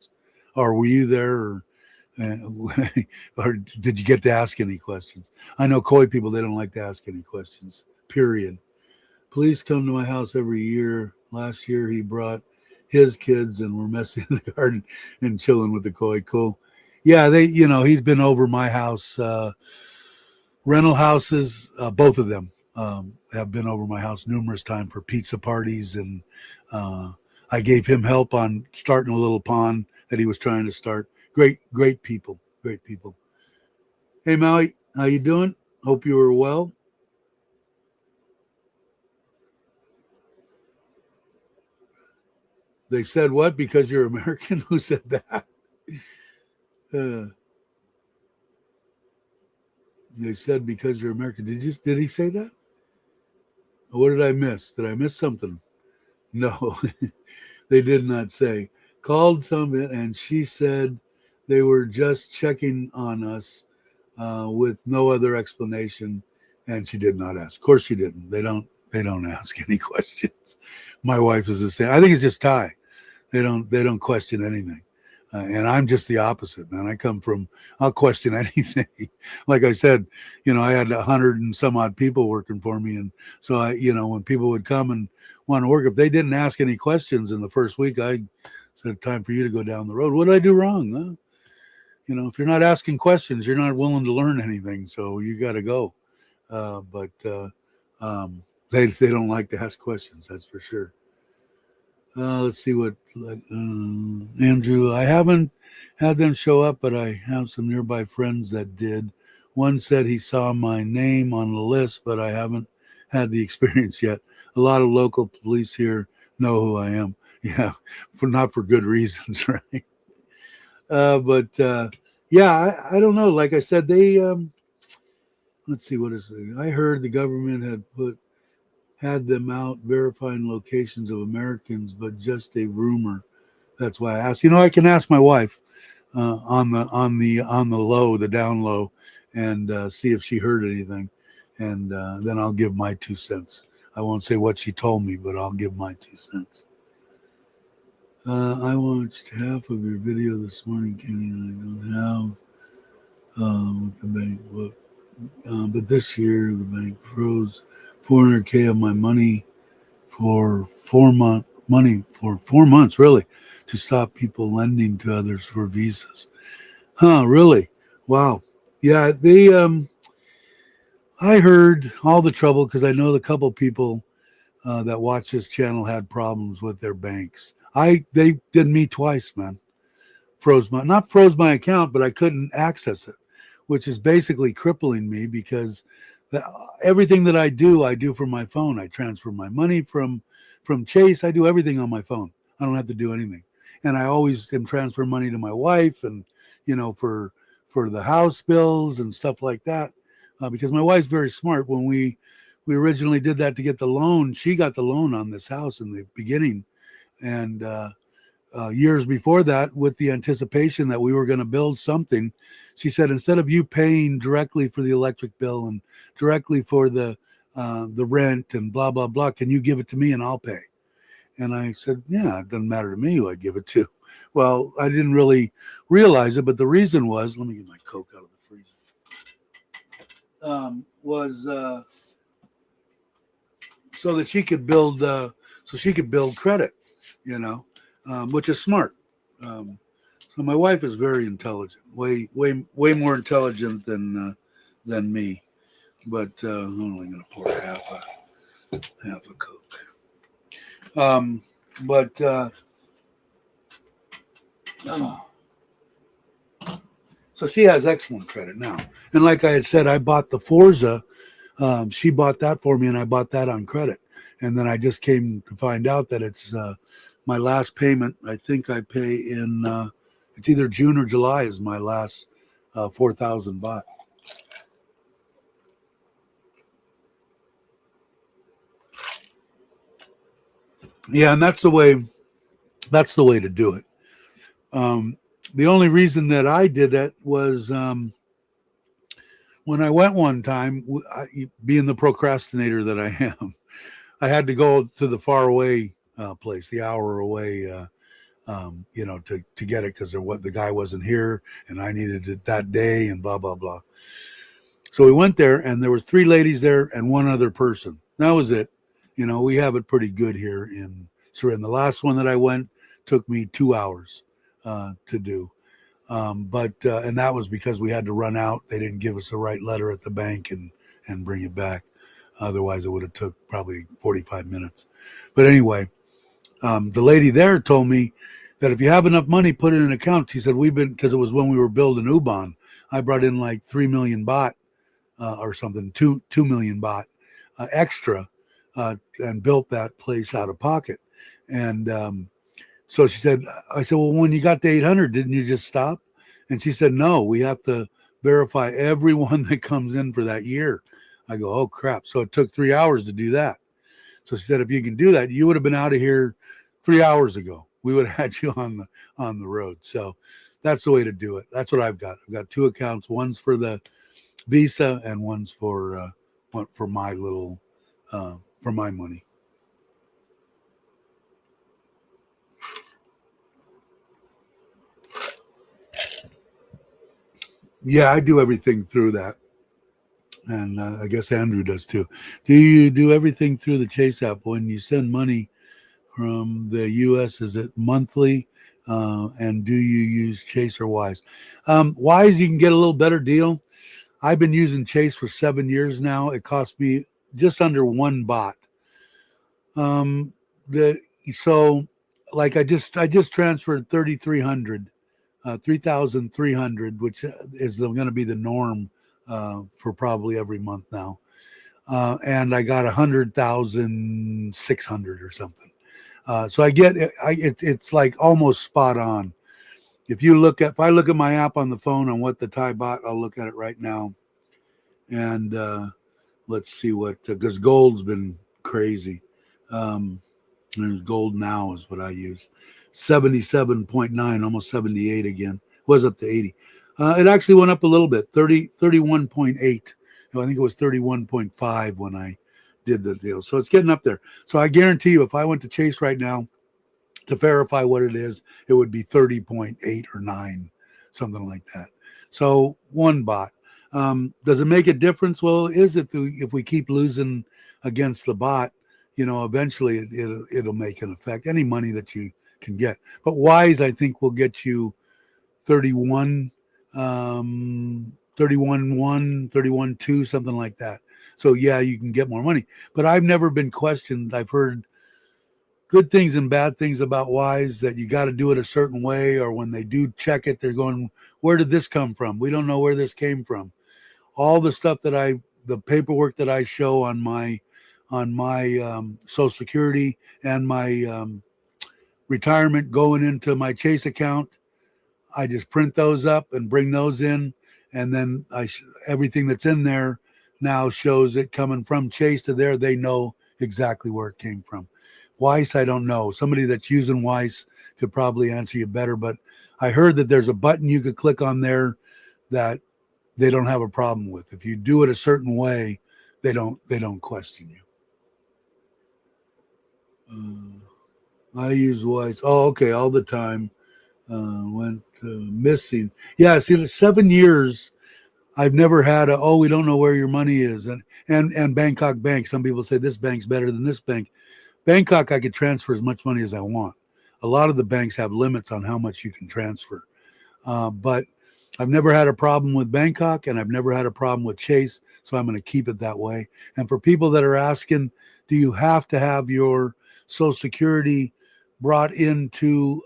Or were you there, or did you get to ask any questions? I know Koi people, they don't like to ask any questions, period. Police come to my house every year. Last year, he brought his kids and we're messing in the garden and chilling with the Koi. Cool. Yeah, he's been over my house. Rental houses, both of them have been over my house numerous times for pizza parties, and I gave him help on starting a little pond that he was trying to start. Great people, great people. Hey, Maui, how you doing? Hope you are well. They said what? Because you're American? Who said that? They said because you're American. Did he say that? What did I miss? Did I miss something? No, they did not say. Called someone and she said they were just checking on us with no other explanation, and she did not ask. Of course, she didn't. They don't ask any questions. My wife is the same. I think it's just Thai. They don't question anything. And I'm just the opposite, man. I'll question anything. Like I said, I had 100 and some odd people working for me. And so when people would come and want to work, if they didn't ask any questions in the first week, I said, time for you to go down the road. What did I do wrong? Huh? If you're not asking questions, you're not willing to learn anything. So you got to go. But they don't like to ask questions. That's for sure. Let's see what, Andrew, I haven't had them show up, but I have some nearby friends that did. One said he saw my name on the list, but I haven't had the experience yet. A lot of local police here know who I am. Yeah, not for good reasons, right? But yeah, I don't know. Like I said, they, let's see, what is it? I heard the government had them out verifying locations of Americans, but just a rumor. That's why I asked. I can ask my wife on the low, the down low, and see if she heard anything, and then I'll give my 2 cents. I won't say what she told me, but I'll give my 2 cents. I watched half of your video this morning, Kenny, and I don't have with the bank, but this year the bank froze $400K of my money for 4 months, really, to stop people lending to others for visas. Huh, really? Wow. Yeah, I heard all the trouble because I know the couple people that watch this channel had problems with their banks. They did me twice, man. Not froze my account, but I couldn't access it, which is basically crippling me because everything that I do from my phone. I transfer my money from Chase. I do everything on my phone. I don't have to do anything. And I always can transfer money to my wife, and for the house bills and stuff like that, because my wife's very smart. When we originally did that to get the loan, she got the loan on this house in the beginning, and years before that, with the anticipation that we were going to build something, she said, instead of you paying directly for the electric bill and directly for the rent and blah blah blah, can you give it to me and I'll pay? And I said, yeah, it doesn't matter to me who I give it to. Well, I didn't really realize it, but the reason was, let me get my Coke out of the freezer, was so that she could build credit, which is smart. So my wife is very intelligent, way more intelligent than me. But I'm only going to pour half a Coke. So she has excellent credit now. And like I had said, I bought the Forza. She bought that for me, and I bought that on credit. And then I just came to find out that it's my last payment. I think I pay in it's either June or July is my last 4,000 baht. Yeah, and that's the way to do it. The only reason that I did it was when I went one time, being the procrastinator that I am, I had to go to the far away place, the hour away, to get it because the guy wasn't here and I needed it that day and blah, blah, blah. So we went there and there were 3 ladies there and one other person. That was it. We have it pretty good here in Surin. The last one that I went took me 2 hours to do. And that was because we had to run out. They didn't give us the right letter at the bank and bring it back. Otherwise, it would have took probably 45 minutes. But anyway, the lady there told me that if you have enough money, put it in an account. She said, because it was when we were building Ubon, I brought in like 3 million baht or something, 2 million baht extra and built that place out of pocket. And so she said, I said, well, when you got to 800, didn't you just stop? And she said, no, we have to verify everyone that comes in for that year. I go, oh, crap. So it took 3 hours to do that. So she said, if you can do that, you would have been out of here 3 hours ago. We would have had you on the road. So that's the way to do it. That's what I've got. I've got 2 accounts. One's for the Visa and one's for my little, for my money. Yeah, I do everything through that. And I guess Andrew does too. Do you do everything through the Chase app? When you send money from the U.S., is it monthly? And do you use Chase or Wise? Wise, you can get a little better deal. I've been using Chase for 7 years now. It cost me just under 1 baht. I just transferred 3,300. 3,300, which is going to be the norm for probably every month now. And I got 100,600 or something. So I get it's like almost spot on. If I look at my app on the phone on what the Thai baht, I'll look at it right now. And let's see because gold's been crazy. Gold now is what I use. 77.9, almost 78 again. Was up to 80. It actually went up a little bit, 31.8. I think it was 31.5 when I did the deal. So it's getting up there. So I guarantee you, if I went to Chase right now to verify what it is, it would be 30.8 or 9, something like that. So 1 baht. Does it make a difference? Well, it is if we keep losing against the baht, eventually it'll make an effect. Any money that you can get. But Wise, I think, will get you 31, 31.1, 31.2, something like that. So yeah, you can get more money. But I've never been questioned. I've heard good things and bad things about Wise, that you got to do it a certain way, or when they do check it, they're going, where did this come from? We don't know where this came from. All the stuff that the paperwork that I show on my Social Security and my retirement going into my Chase account, I just print those up and bring those in, and then everything that's in there now shows it coming from Chase to there. They know exactly where it came from. Weiss, I don't know. Somebody that's using Weiss could probably answer you better, but I heard that there's a button you could click on there that they don't have a problem with. If you do it a certain way, they don't question you. I use Weiss. Oh, okay, all the time. Went missing. Yeah, see, the 7 years, I've never had we don't know where your money is. And Bangkok Bank, some people say this bank's better than this bank. Bangkok, I could transfer as much money as I want. A lot of the banks have limits on how much you can transfer. But I've never had a problem with Bangkok, and I've never had a problem with Chase, so I'm going to keep it that way. And for people that are asking, do you have to have your Social Security brought into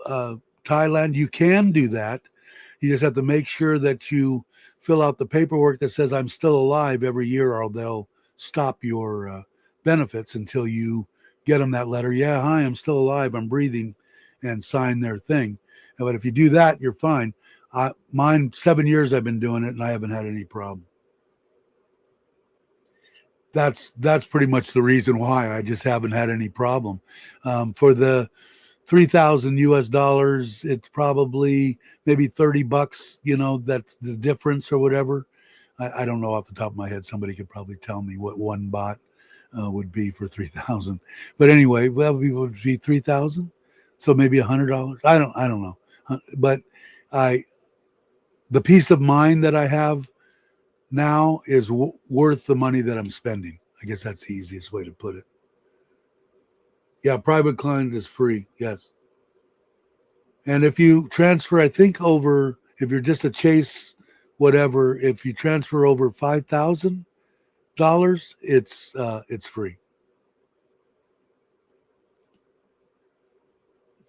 Thailand? You can do that. You just have to make sure that you fill out the paperwork that says I'm still alive every year, or they'll stop your benefits until you get them that letter. Yeah, hi, I'm still alive, I'm breathing, and sign their thing. But if you do that, you're fine. Mine, 7 years I've been doing it, and I haven't had any problem. That's pretty much the reason why. I just haven't had any problem. For the $3,000 US, it's probably maybe $30. That's the difference or whatever. I don't know off the top of my head. Somebody could probably tell me what one baht would be for 3,000. But anyway, that would be 3,000. So maybe $100. I don't know. But the peace of mind that I have now is worth the money that I'm spending. I guess that's the easiest way to put it. Yeah, private client is free. Yes. And if you transfer, I think if you're just a Chase, whatever, if you transfer over $5,000, it's free.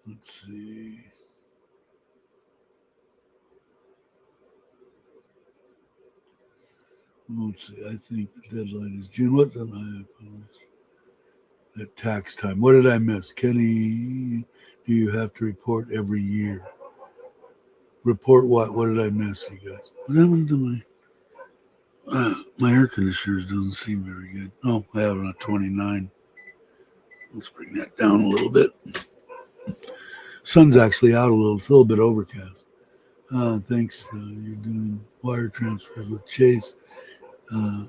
Let's see. Let's see. I think the deadline is June. What did I at tax time? What did I miss? Kenny, do you have to report every year? Report what? What did I miss, you guys? What happened to my air conditioners? Doesn't seem very good. Oh, I have it on 29. Let's bring that down a little bit. Sun's actually out a little. It's a little bit overcast. Thanks. You're doing wire transfers with Chase.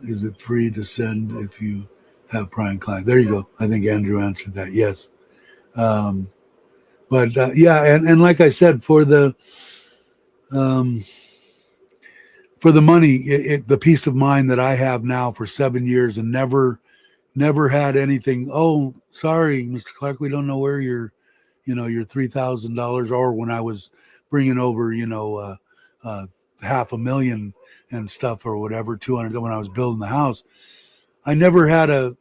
Is it free to send if you have prime client? There you go. I think Andrew answered that. Yes. But yeah, and like I said, for the money, the peace of mind that I have now for 7 years and never had anything. Oh, sorry, Mr. Clark, we don't know where your $3,000, or when I was bringing over, $500,000 and stuff or whatever, 200 when I was building the house. I never had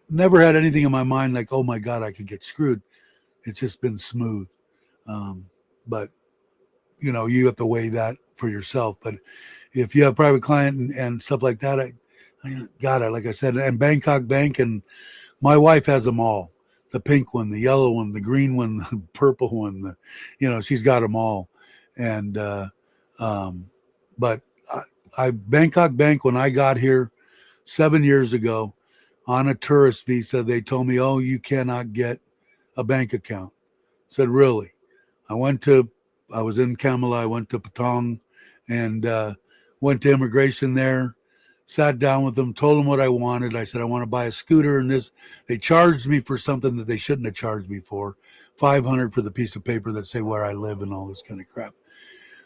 never had anything in my mind like, oh my God, I could get screwed. It's just been smooth. But you have to weigh that for yourself. But if you have private client and stuff like that, I got it. Like I said, and Bangkok Bank, and my wife has them all. The pink one, the yellow one, the green one, the purple one, she's got them all. And, but Bangkok Bank, when I got here 7 years ago on a tourist visa, they told me, oh, you cannot get a bank account. I said, really? I was in Kamala, I went to Patong and went to immigration there, sat down with them, told them what I wanted. I said, I want to buy a scooter and this. They charged me for something that they shouldn't have charged me for, $500 for the piece of paper that say where I live and all this kind of crap.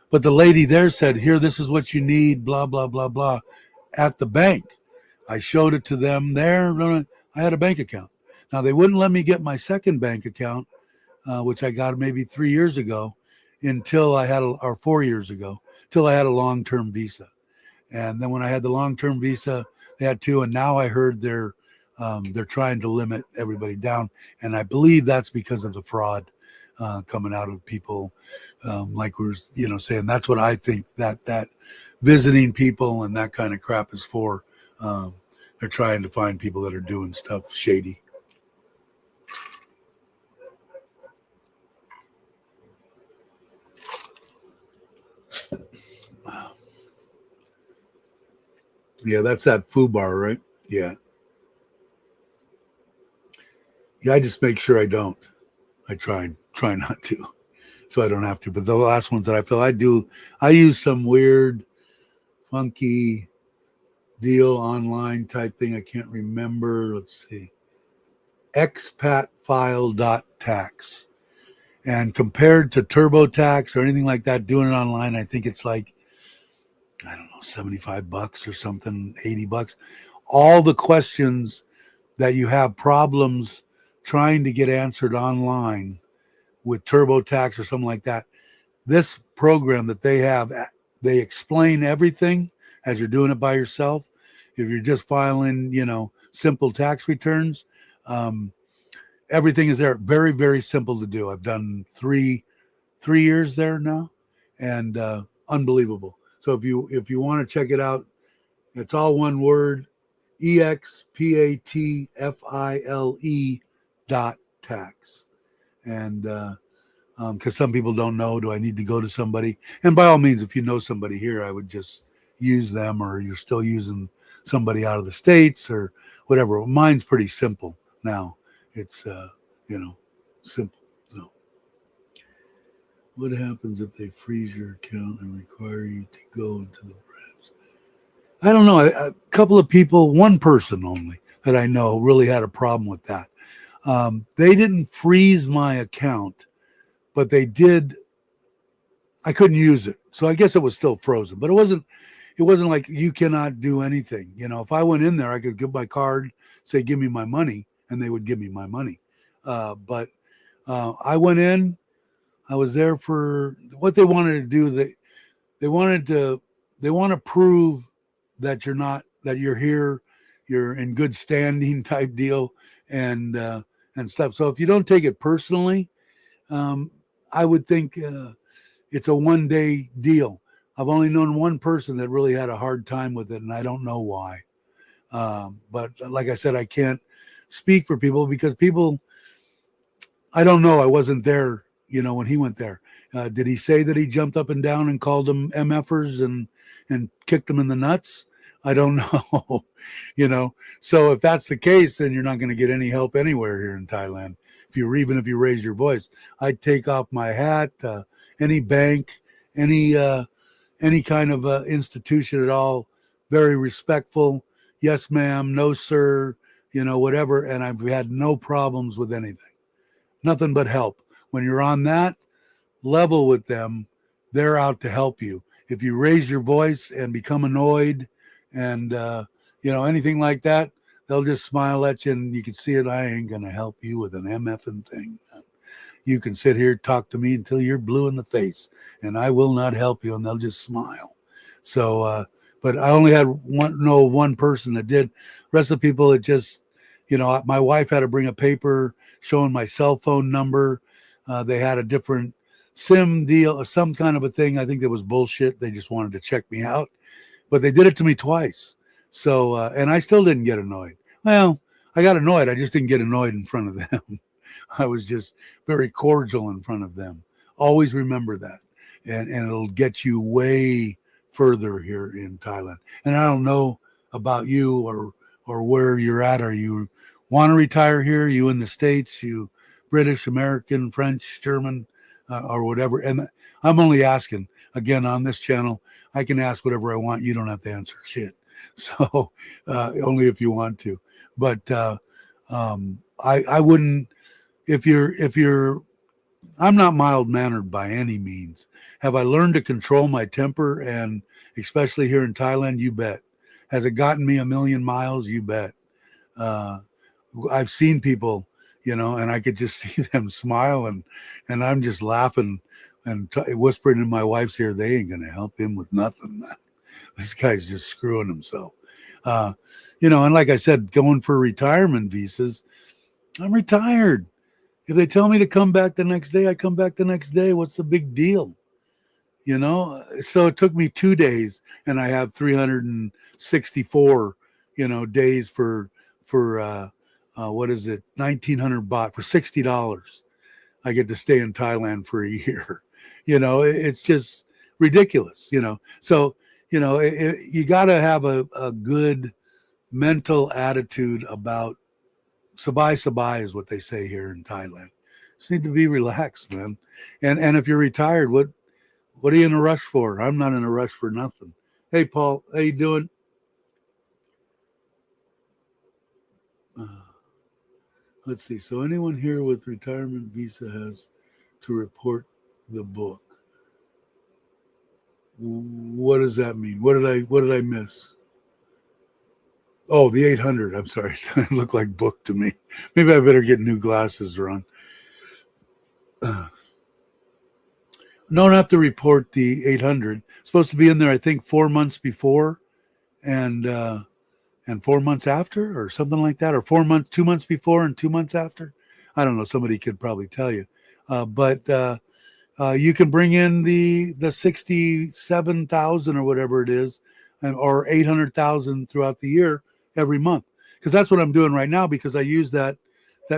But the lady there said, here, this is what you need, blah, blah, blah, blah, at the bank. I showed it to them there. I had a bank account. Now, they wouldn't let me get my second bank account, which I got maybe 3 years ago, until I had, or 4 years ago, till I had a long-term visa. And then when I had the long-term visa, they had two. And now I heard they're trying to limit everybody down. And I believe that's because of the fraud coming out of people, like we were, saying. That's what I think that visiting people and that kind of crap is for. They're trying to find people that are doing stuff shady. Yeah, that's that foo bar, right? Yeah. Yeah, I just make sure I don't. I try not to, so I don't have to. But the last ones that I feel I use some weird, funky deal online type thing. I can't remember. Let's see. Expatfile.tax. And compared to TurboTax or anything like that, doing it online, I think it's like, I don't know, $75 or something, $80. All the questions that you have problems trying to get answered online with TurboTax or something like that, this program that they have, they explain everything as you're doing it by yourself. If you're just filing, simple tax returns, everything is there. Very, very simple to do. I've done three years there now, and unbelievable. So if you want to check it out, it's all one word: expatfile.tax. And because some people don't know, do I need to go to somebody? And by all means, if you know somebody here, I would just use them, or you're still using somebody out of the States or whatever. Mine's pretty simple now. It's simple. So what happens if they freeze your account and require you to go into the branch? I don't know. A couple of people, one person only that I know really had a problem with that. They didn't freeze my account, but they did. I couldn't use it, so I guess it was still frozen. But it wasn't like you cannot do anything. If I went in there, I could give my card, say, "Give me my money," and they would give me my money. But I went in. I was there for what they wanted to do. They want to prove that you're here, you're in good standing type deal, and stuff. So if you don't take it personally, I would think it's a one-day deal. I've only known one person that really had a hard time with it, and I don't know why. But like I said, I can't speak for people because I don't know. I wasn't there, when he went there. Did he say that he jumped up and down and called them MFers and kicked them in the nuts? I don't know, So if that's the case, then you're not going to get any help anywhere here in Thailand. Even if you raise your voice, I'd take off my hat. Any bank, any kind of institution at all, very respectful. Yes, ma'am. No, sir. Whatever. And I've had no problems with anything. Nothing but help. When you're on that level with them, they're out to help you. If you raise your voice and become annoyed and anything like that, they'll just smile at you, and you can see it. I ain't gonna help you with an MFing thing. You can sit here, talk to me until you're blue in the face, and I will not help you. And they'll just smile. So, but I only had one person that did. The rest of the people, it just, my wife had to bring a paper showing my cell phone number. They had a different SIM deal or some kind of a thing. I think that was bullshit. They just wanted to check me out, but they did it to me twice. So, and I still didn't get annoyed. Well, I got annoyed. I just didn't get annoyed in front of them. I was just very cordial in front of them. Always remember that. And it'll get you way further here in Thailand. And I don't know about you or where you're at. Are you want to retire here? Are you in the States? You British, American, French, German, or whatever? And I'm only asking. Again, on this channel, I can ask whatever I want. You don't have to answer shit. So only if you want to. But I wouldn't. If you're, I'm not mild-mannered by any means. Have I learned to control my temper, and especially here in Thailand? You bet. Has it gotten me a million miles? You bet. I've seen people, and I could just see them smile, and I'm just laughing and whispering in my wife's ear, they ain't going to help him with nothing, man. This guy's just screwing himself. And like I said, going for retirement visas, I'm retired. If they tell me to come back the next day, I come back the next day. What's the big deal? So it took me 2 days, and I have 364 days for what is it, 1,900 baht for $60. I get to stay in Thailand for a year. It's just ridiculous. So you got to have a good mental attitude about sabai sabai is what they say here in Thailand. Just need to be relaxed, man. And if you're retired, what are you in a rush for? I'm not in a rush for nothing. Hey, Paul, how you doing? Let's see. So anyone here with retirement visa has to report the book. What does that mean? What did I miss? Oh, the 800. I'm sorry. It looked like book to me. Maybe I better get new glasses, Ron. Don't have to report the 800. It's supposed to be in there, I think, 4 months before and 4 months after or something like that, or 2 months before and 2 months after. I don't know. Somebody could probably tell you. But you can bring in the 67,000 or whatever it is, or 800,000 throughout the year every month. Because that's what I'm doing right now, because I used that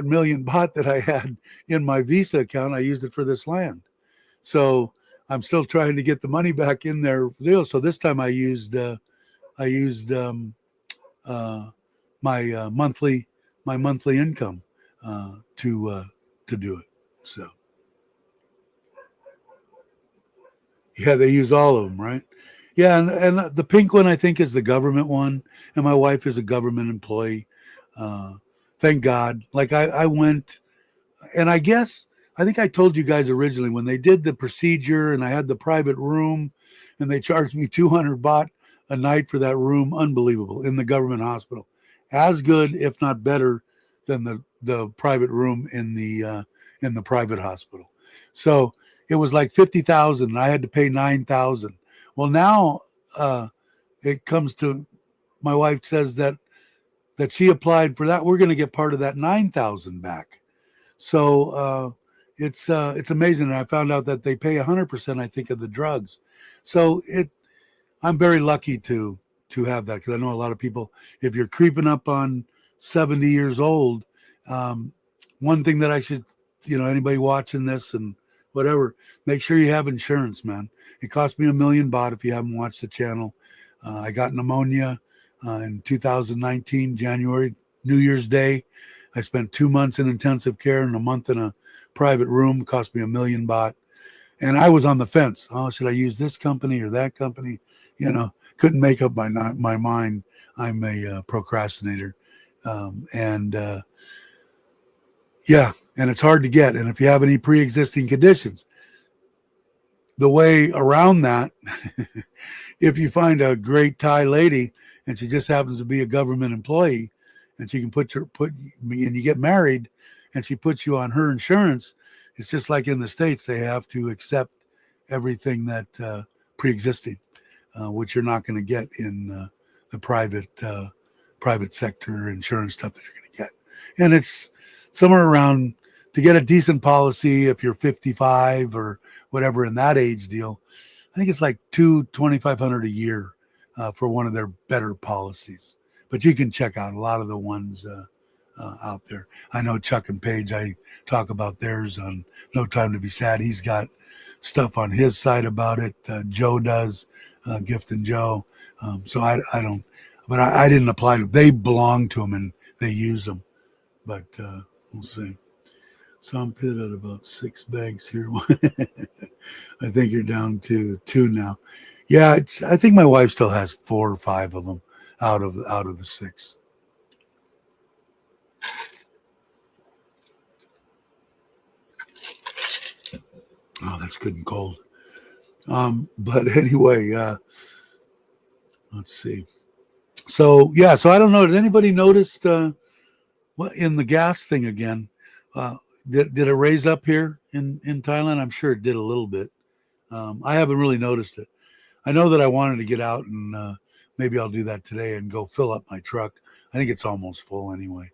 million baht that I had in my Visa account. I used it for this land. So I'm still trying to get the money back in there. So this time I used my monthly income to do it. So yeah, they use all of them, right? Yeah, and the pink one I think is the government one, and my wife is a government employee. Thank God. Like I went, and I think I told you guys originally when they did the procedure and I had the private room, and they charged me 200 baht a night for that room. Unbelievable, in the government hospital, as good if not better than the private room in the private hospital. So it was like 50,000 and I had to pay 9,000. Well, now it comes to, my wife says that she applied for that. We're going to get part of that 9,000 back. So it's amazing. And I found out that they pay 100%, I think, of the drugs. So I'm very lucky to have that, because I know a lot of people, if you're creeping up on 70 years old, one thing that I should, anybody watching this and whatever, make sure you have insurance, man. It cost me 1 million baht if you haven't watched the channel. I got pneumonia in 2019, January, New Year's Day. I spent 2 months in intensive care and a month in a private room. It cost me 1 million baht. And I was on the fence. Oh, should I use this company or that company? Couldn't make up my mind. I'm a procrastinator. And it's hard to get. And if you have any pre-existing conditions, the way around that, if you find a great Thai lady and she just happens to be a government employee, and she can and you get married and she puts you on her insurance, it's just like in the States, they have to accept everything that pre-existing, which you're not going to get in the private sector insurance stuff that you're going to get. And it's somewhere around, to get a decent policy if you're 55 or whatever in that age deal, I think it's like $2,500 a year for one of their better policies. But you can check out a lot of the ones out there. I know Chuck and Paige, I talk about theirs on No Time to Be Sad. He's got stuff on his site about it. Joe does, Gift and Joe. So I don't, but I didn't apply to them. They belong to them and they use them. But we'll see. So I'm pitted at about 6 bags here. I think you're down to 2 now. Yeah, I think my wife still has 4 or 5 of them out of the 6. Oh, that's good and cold. But anyway, let's see. So I don't know. Did anybody notice what in the gas thing again? Did it raise up here in Thailand? I'm sure it did a little bit. I haven't really noticed it. I know that I wanted to get out and maybe I'll do that today and go fill up my truck. I think it's almost full anyway.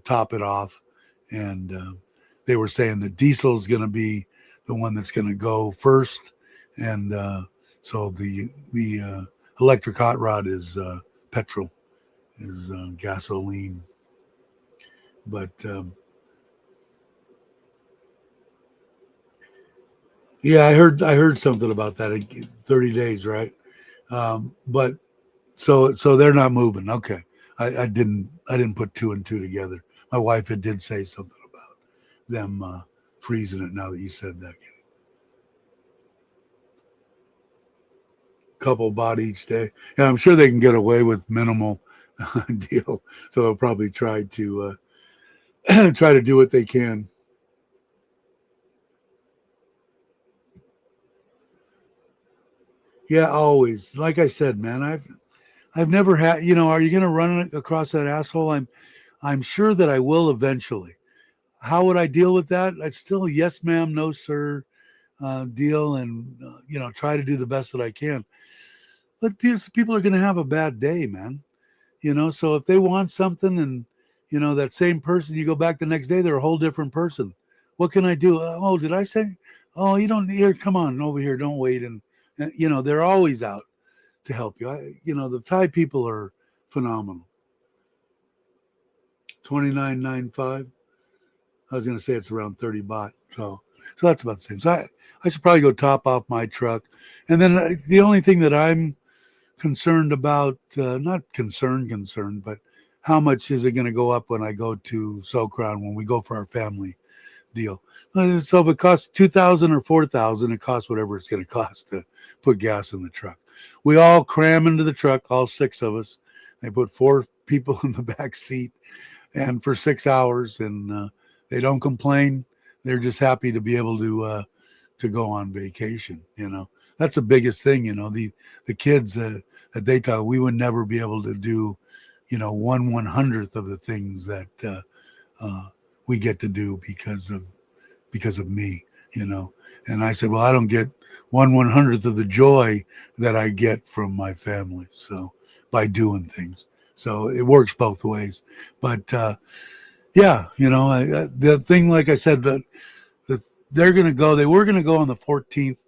Top it off. And they were saying that diesel is going to be the one that's going to go first. And so the electric hot rod is petrol. is gasoline. But yeah, I heard something about that. 30 days, right? But so they're not moving. Okay, I didn't put two and two together. My wife did say something about them freezing it. Now that you said that, couple bought each day. Yeah, I'm sure they can get away with minimal deal. So they'll probably try to try to do what they can. Yeah, always. Like I said, man, I've never had. Are you going to run across that asshole? I'm sure that I will eventually. How would I deal with that? I'd still yes, ma'am, no, sir, deal, and try to do the best that I can. But people are going to have a bad day, man. So if they want something, and that same person, you go back the next day, they're a whole different person. What can I do? Oh, did I say? Oh, you don't here. Come on over here. Don't wait. And they're always out to help you. The Thai people are phenomenal. 29.95. I was going to say it's around 30 baht. So that's about the same. So I should probably go top off my truck. And then the only thing that I'm concerned about, not concerned, but how much is it going to go up when I go to Sokran, when we go for our family deal? So if it costs 2,000 or 4,000, it costs whatever it's going to cost to put gas in the truck. We all cram into the truck, all six of us. They put four people in the back seat, and for 6 hours, and they don't complain. They're just happy to be able to go on vacation. That's the biggest thing. The kids that they taught, we would never be able to do 1/100th of the things that we get to do because of me. And I said, well, I don't get 1/100th of the joy that I get from my family, so by doing things. So it works both ways. But yeah, the thing, like I said, they're going to go. They were going to go on the 14th.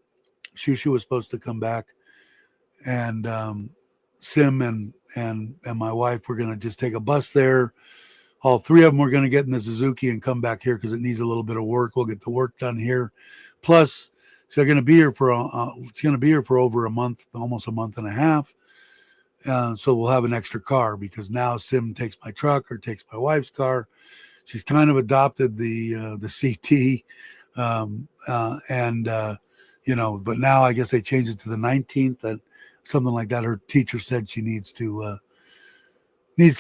Shushu was supposed to come back, and Sim and my wife were going to just take a bus there. All three of them were going to get in the Suzuki and come back here because it needs a little bit of work. We'll get the work done here. Plus, they're going to be here for over a month, almost a month and a half. So we'll have an extra car because now Sim takes my truck or takes my wife's car. She's kind of adopted the CT, but now I guess they changed it to the 19th, and something like that. Her teacher said she needs to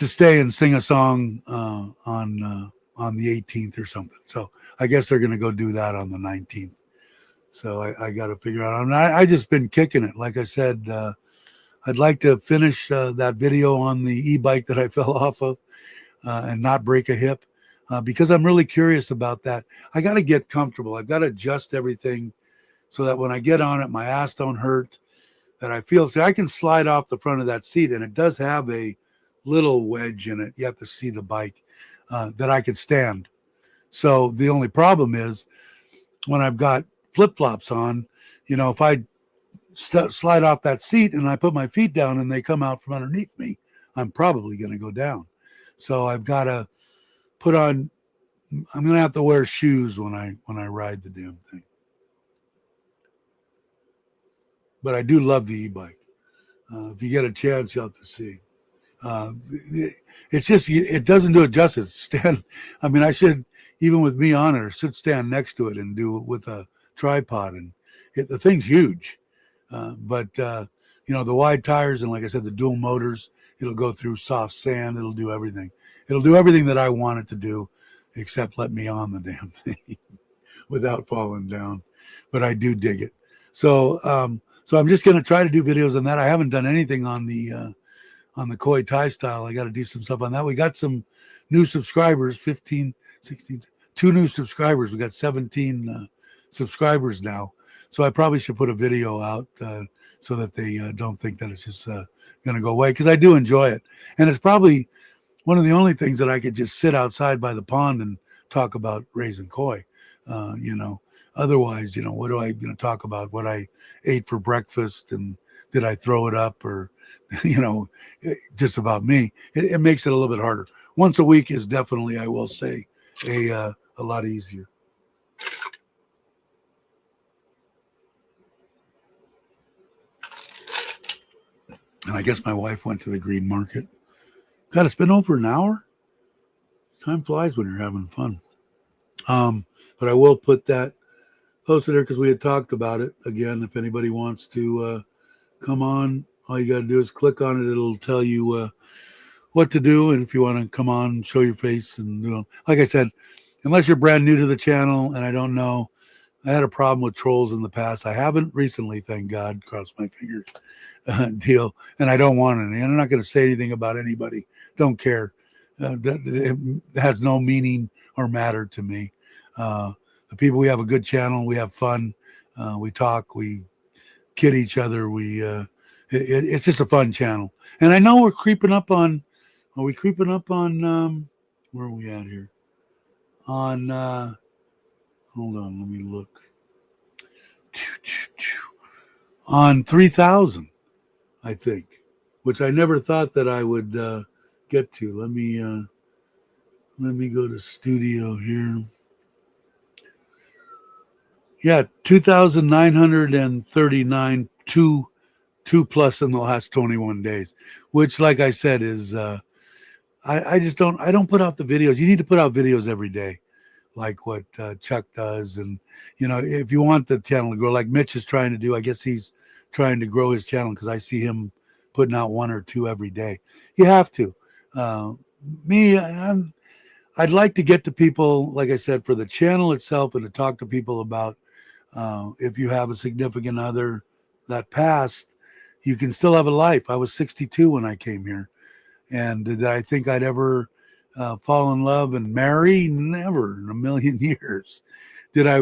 stay and sing a song on the 18th or something. So I guess they're going to go do that on the 19th. So I got to figure out. I just been kicking it. Like I said, I'd like to finish that video on the e-bike that I fell off of and not break a hip because I'm really curious about that. I got to get comfortable. I've got to adjust everything so that when I get on it, my ass don't hurt, that I feel. See, I can slide off the front of that seat, and it does have a little wedge in it. You have to see the bike that I could stand. So the only problem is when I've got flip-flops on, if I slide off that seat and I put my feet down and they come out from underneath me, I'm probably going to go down. So I've got to I'm going to have to wear shoes when I ride the damn thing. But I do love the e-bike. If you get a chance, you'll have to see. It's just, it doesn't do it justice. I should, even with me on it, I should stand next to it and do it with a tripod. And the thing's huge. But the wide tires and, like I said, the dual motors, it'll go through soft sand. It'll do everything. It'll do everything that I want it to do, except let me on the damn thing without falling down. But I do dig it. So I'm just going to try to do videos on that. I haven't done anything on the Koi Thai style. I got to do some stuff on that. We got some new subscribers, 15, 16, 2 new subscribers. We got 17 subscribers now. So I probably should put a video out so that they don't think that it's just going to go away, because I do enjoy it. And it's probably one of the only things that I could just sit outside by the pond and talk about raising koi. Otherwise, what do I talk about? What I ate for breakfast, and did I throw it up, or just about me. It makes it a little bit harder. Once a week is definitely, I will say, a lot easier. And I guess my wife went to the green market. God, it's been over an hour. Time flies when you're having fun. But I will put that posted there because we had talked about it. Again, if anybody wants to come on, all you got to do is click on it. It'll tell you what to do. And if you want to come on, show your face. And like I said, unless you're brand new to the channel, and I don't know, I had a problem with trolls in the past. I haven't recently, thank God, cross my fingers, deal. And I don't want any. I'm not going to say anything about anybody. Don't care. It has no meaning or matter to me. The people, we have a good channel. We have fun. We talk. We kid each other. It's just a fun channel. And I know we're creeping up on. Are we creeping up on? Where are we at here? On. Hold on. Let me look. On 3,000, I think, which I never thought that I would get to. Let me go to studio here. Yeah, 2,939, two plus in the last 21 days, which, like I said, is I don't put out the videos. You need to put out videos every day, like what Chuck does. And, if you want the channel to grow, like Mitch is trying to do, I guess he's trying to grow his channel because I see him putting out 1 or 2 every day. You have to. I'd like to get to people, like I said, for the channel itself, and to talk to people about if you have a significant other that passed, you can still have a life. I was 62 when I came here. And did I think I'd ever fall in love and marry? Never in a million years. Did I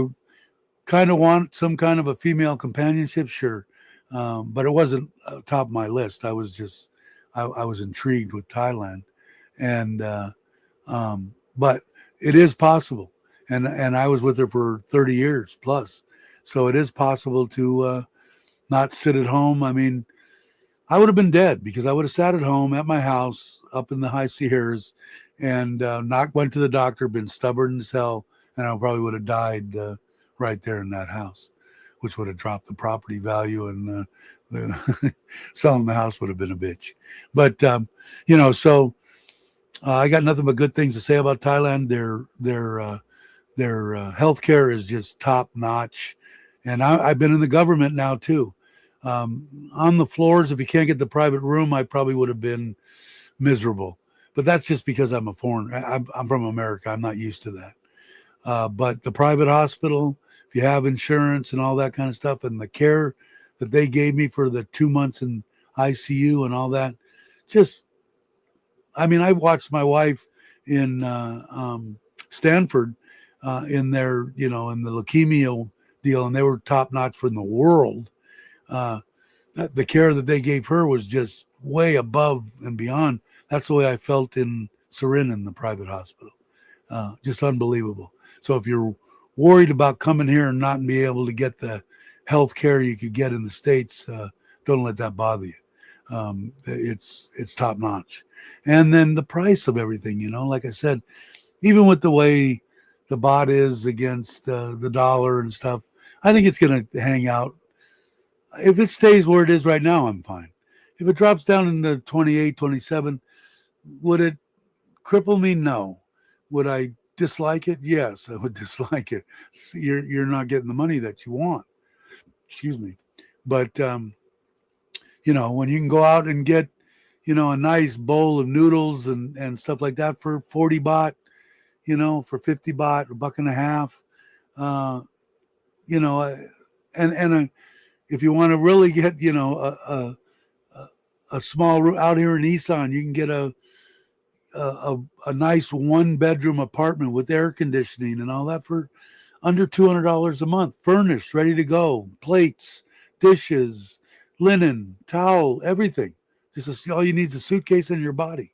kind of want some kind of a female companionship? Sure. But it wasn't top of my list. I was just, I was intrigued with Thailand. And, but it is possible. And I was with her for 30 years plus. So it is possible to not sit at home. I mean, I would have been dead because I would have sat at home at my house up in the high Sierras and not went to the doctor, been stubborn as hell, and I probably would have died right there in that house, which would have dropped the property value, and selling the house would have been a bitch. But, so I got nothing but good things to say about Thailand. Their healthcare is just top notch. And I've been in the government now too. On the floors, if you can't get the private room, I probably would have been miserable. But that's just because I'm a foreigner. I'm from America. I'm not used to that. But the private hospital, if you have insurance and all that kind of stuff, and the care that they gave me for the 2 months in ICU and all that, I watched my wife in Stanford in their, in the leukemia deal, and they were top notch from the world. The care that they gave her was just way above and beyond. That's the way I felt in Surin in the private hospital. Just unbelievable. So if you're worried about coming here and not being able to get the health care you could get in the States, don't let that bother you. It's top notch. And then the price of everything, like I said, even with the way the baht is against the dollar and stuff, I think it's going to hang out. If it stays where it is right now, I'm fine. If it drops down into 28, 27, would it cripple me? No. Would I dislike it? Yes, I would dislike it. You're not getting the money that you want. Excuse me. But, when you can go out and get, a nice bowl of noodles and stuff like that for 40 baht, for 50 baht, $1.50, and if you want to really get, a small room out here in Isan, you can get a nice 1-bedroom apartment with air conditioning and all that for under $200 a month, furnished, ready to go, plates, dishes, linen, towel, everything. All you need is a suitcase and your body.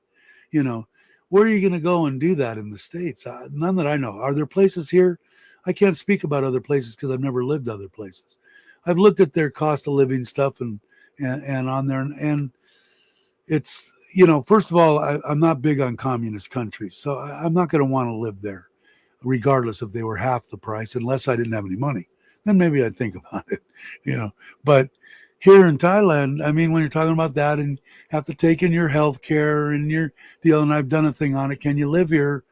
Where are you going to go and do that in the States? None that I know. Are there places here? I can't speak about other places because I've never lived other places. I've looked at their cost of living stuff and on there, and it's, first of all, I'm not big on communist countries, so I'm not going to want to live there, regardless if they were half the price, unless I didn't have any money. Then maybe I'd think about it. But here in Thailand, I mean, when you're talking about that and have to take in your health care and your deal, and I've done a thing on it, can you live here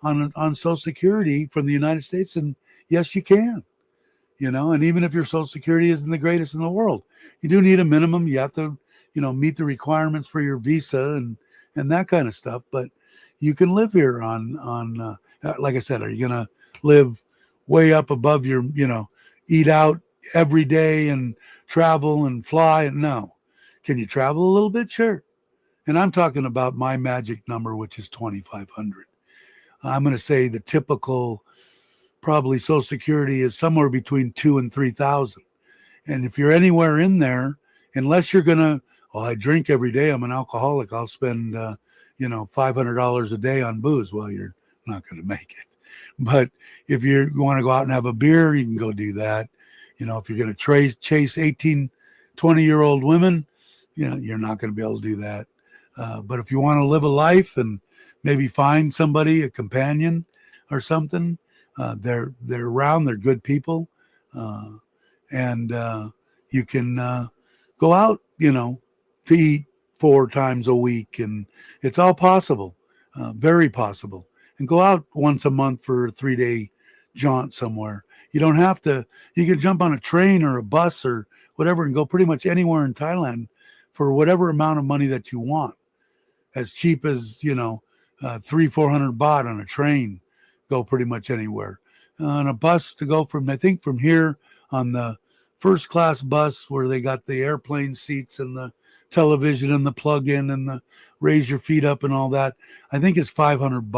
on Social Security from the United States? And yes, you can. And even if your Social Security isn't the greatest in the world, you do need a minimum. You have to, meet the requirements for your visa and that kind of stuff. But you can live here on like I said, are you going to live way up above your, eat out every day and travel and fly? No. Can you travel a little bit? Sure. And I'm talking about my magic number, which is 2,500. I'm going to say the typical probably Social Security is somewhere between 2,000 and 3,000. And if you're anywhere in there, unless you're going to, I drink every day, I'm an alcoholic, I'll spend, $500 a day on booze. Well, you're not going to make it. But if you want to go out and have a beer, you can go do that. If you're going to chase 18, 20-year-old women, you're not going to be able to do that. But if you want to live a life and maybe find somebody, a companion or something, they're around, they're good people. And you can go out, to eat 4 times a week. And it's all possible, very possible. And go out once a month for a 3-day jaunt somewhere. You don't have to, you can jump on a train or a bus or whatever and go pretty much anywhere in Thailand for whatever amount of money that you want. As cheap as, 300-400 baht on a train, go pretty much anywhere. On a bus to go from here on the first class bus where they got the airplane seats and the television and the plug-in and the raise your feet up and all that, I think it's 500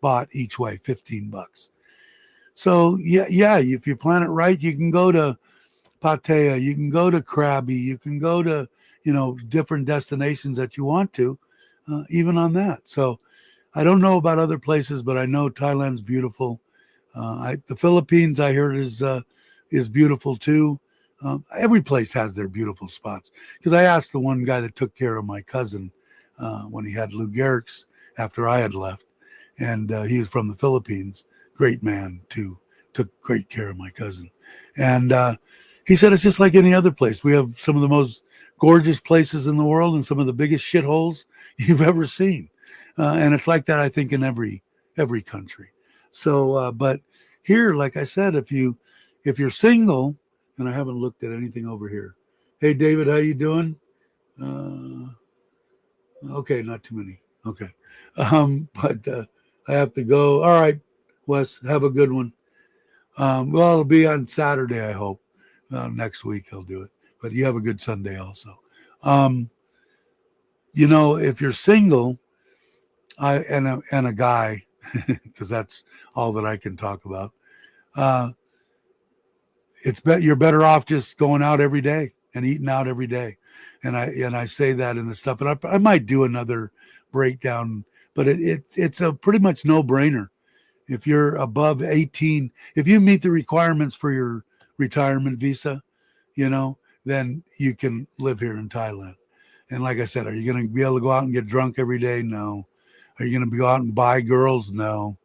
baht each way, $15. So yeah, if you plan it right, you can go to Pattaya, you can go to Krabi, you can go to, different destinations that you want to, even on that. So I don't know about other places, but I know Thailand's beautiful. The Philippines, I heard, is beautiful too. Every place has their beautiful spots. Because I asked the one guy that took care of my cousin when he had Lou Gehrig's after I had left, and he was from the Philippines. Great man too. Took great care of my cousin, and he said it's just like any other place. We have some of the most gorgeous places in the world and some of the biggest shitholes you've ever seen, and it's like that, I think, in every country. So, but here, like I said, if you're single, and I haven't looked at anything over here. Hey, David, how you doing? Okay, not too many. Okay. But I have to go. All right, Wes, have a good one. Well, it'll be on Saturday, I hope. Next week I'll do it. But you have a good Sunday also. If you're single, and a guy, because that's all that I can talk about, you're better off just going out every day and eating out every day. And I say that in the stuff, and I might do another breakdown, but it's a pretty much no-brainer. If you're above 18, if you meet the requirements for your retirement visa, then you can live here in Thailand. And like I said, are you going to be able to go out and get drunk every day? No. Are you going to go out and buy girls? No.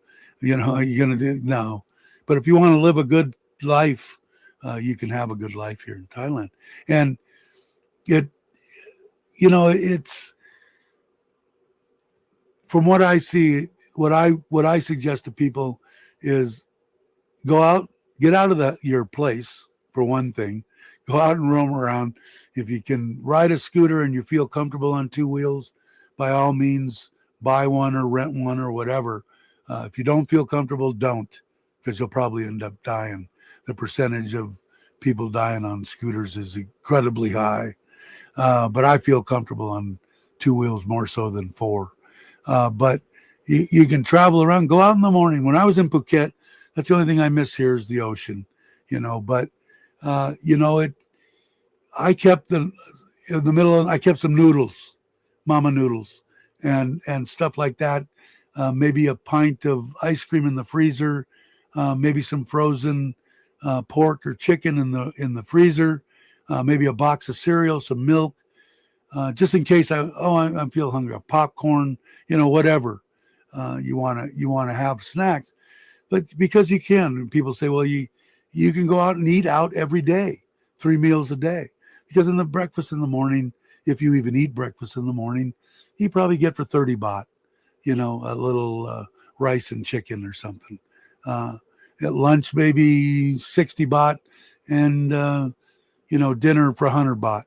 Are you going to do? No. But if you want to live a good life, you can have a good life here in Thailand. And it's, from what I see, what I suggest to people is go out, get out of your place, for one thing. Go out and roam around. If you can ride a scooter and you feel comfortable on 2 wheels, by all means, buy one or rent one or whatever. If you don't feel comfortable, don't, because you'll probably end up dying. The percentage of people dying on scooters is incredibly high. But I feel comfortable on 2 wheels more so than 4. But you can travel around, go out in the morning. When I was in Phuket, that's the only thing I miss here is the ocean, but I kept I kept some noodles, mama noodles and stuff like that. Maybe a pint of ice cream in the freezer, maybe some frozen pork or chicken in the freezer, maybe a box of cereal, some milk, just in case I feel hungry, popcorn, whatever. You want to have snacks, but because you can, people say, well, you can go out and eat out every day, 3 meals a day, because in the breakfast in the morning, if you even eat breakfast in the morning, you probably get for 30 baht, a little rice and chicken or something. At lunch, maybe 60 baht, and dinner for 100 baht,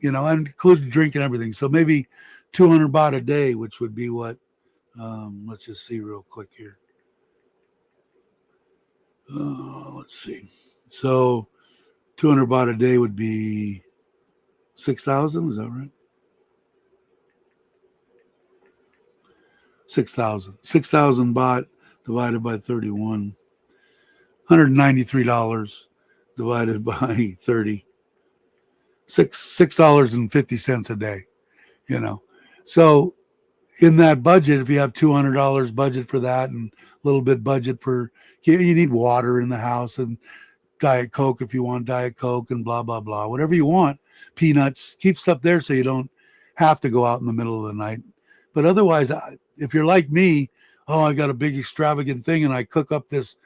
and include drink and everything. So maybe 200 baht a day, which would be what? Let's just see real quick here. Let's see. So 200 baht a day would be 6,000. Is that right? 6,000 baht divided by 31. $193 divided by 30. $6.50 a day. So in that budget, if you have $200 budget for that and a little bit budget for, you need water in the house and Diet Coke if you want Diet Coke and blah, blah, blah, whatever you want, peanuts, keep stuff there so you don't have to go out in the middle of the night. But otherwise, if you're like me, I got a big extravagant thing and I cook up this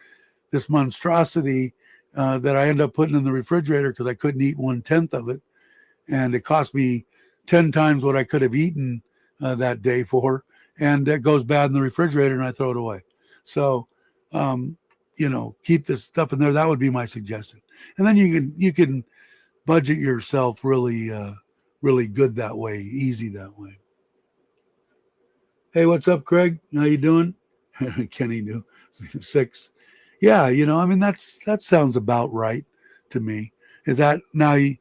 monstrosity that I end up putting in the refrigerator because I couldn't eat 1/10 of it. And it cost me 10 times what I could have eaten that day for. And it goes bad in the refrigerator and I throw it away. So, keep this stuff in there. That would be my suggestion. And then you can budget yourself really, really good that way, easy that way. Hey, what's up, Craig? How you doing? Kenny do 6. Yeah, that sounds about right to me. Is that now you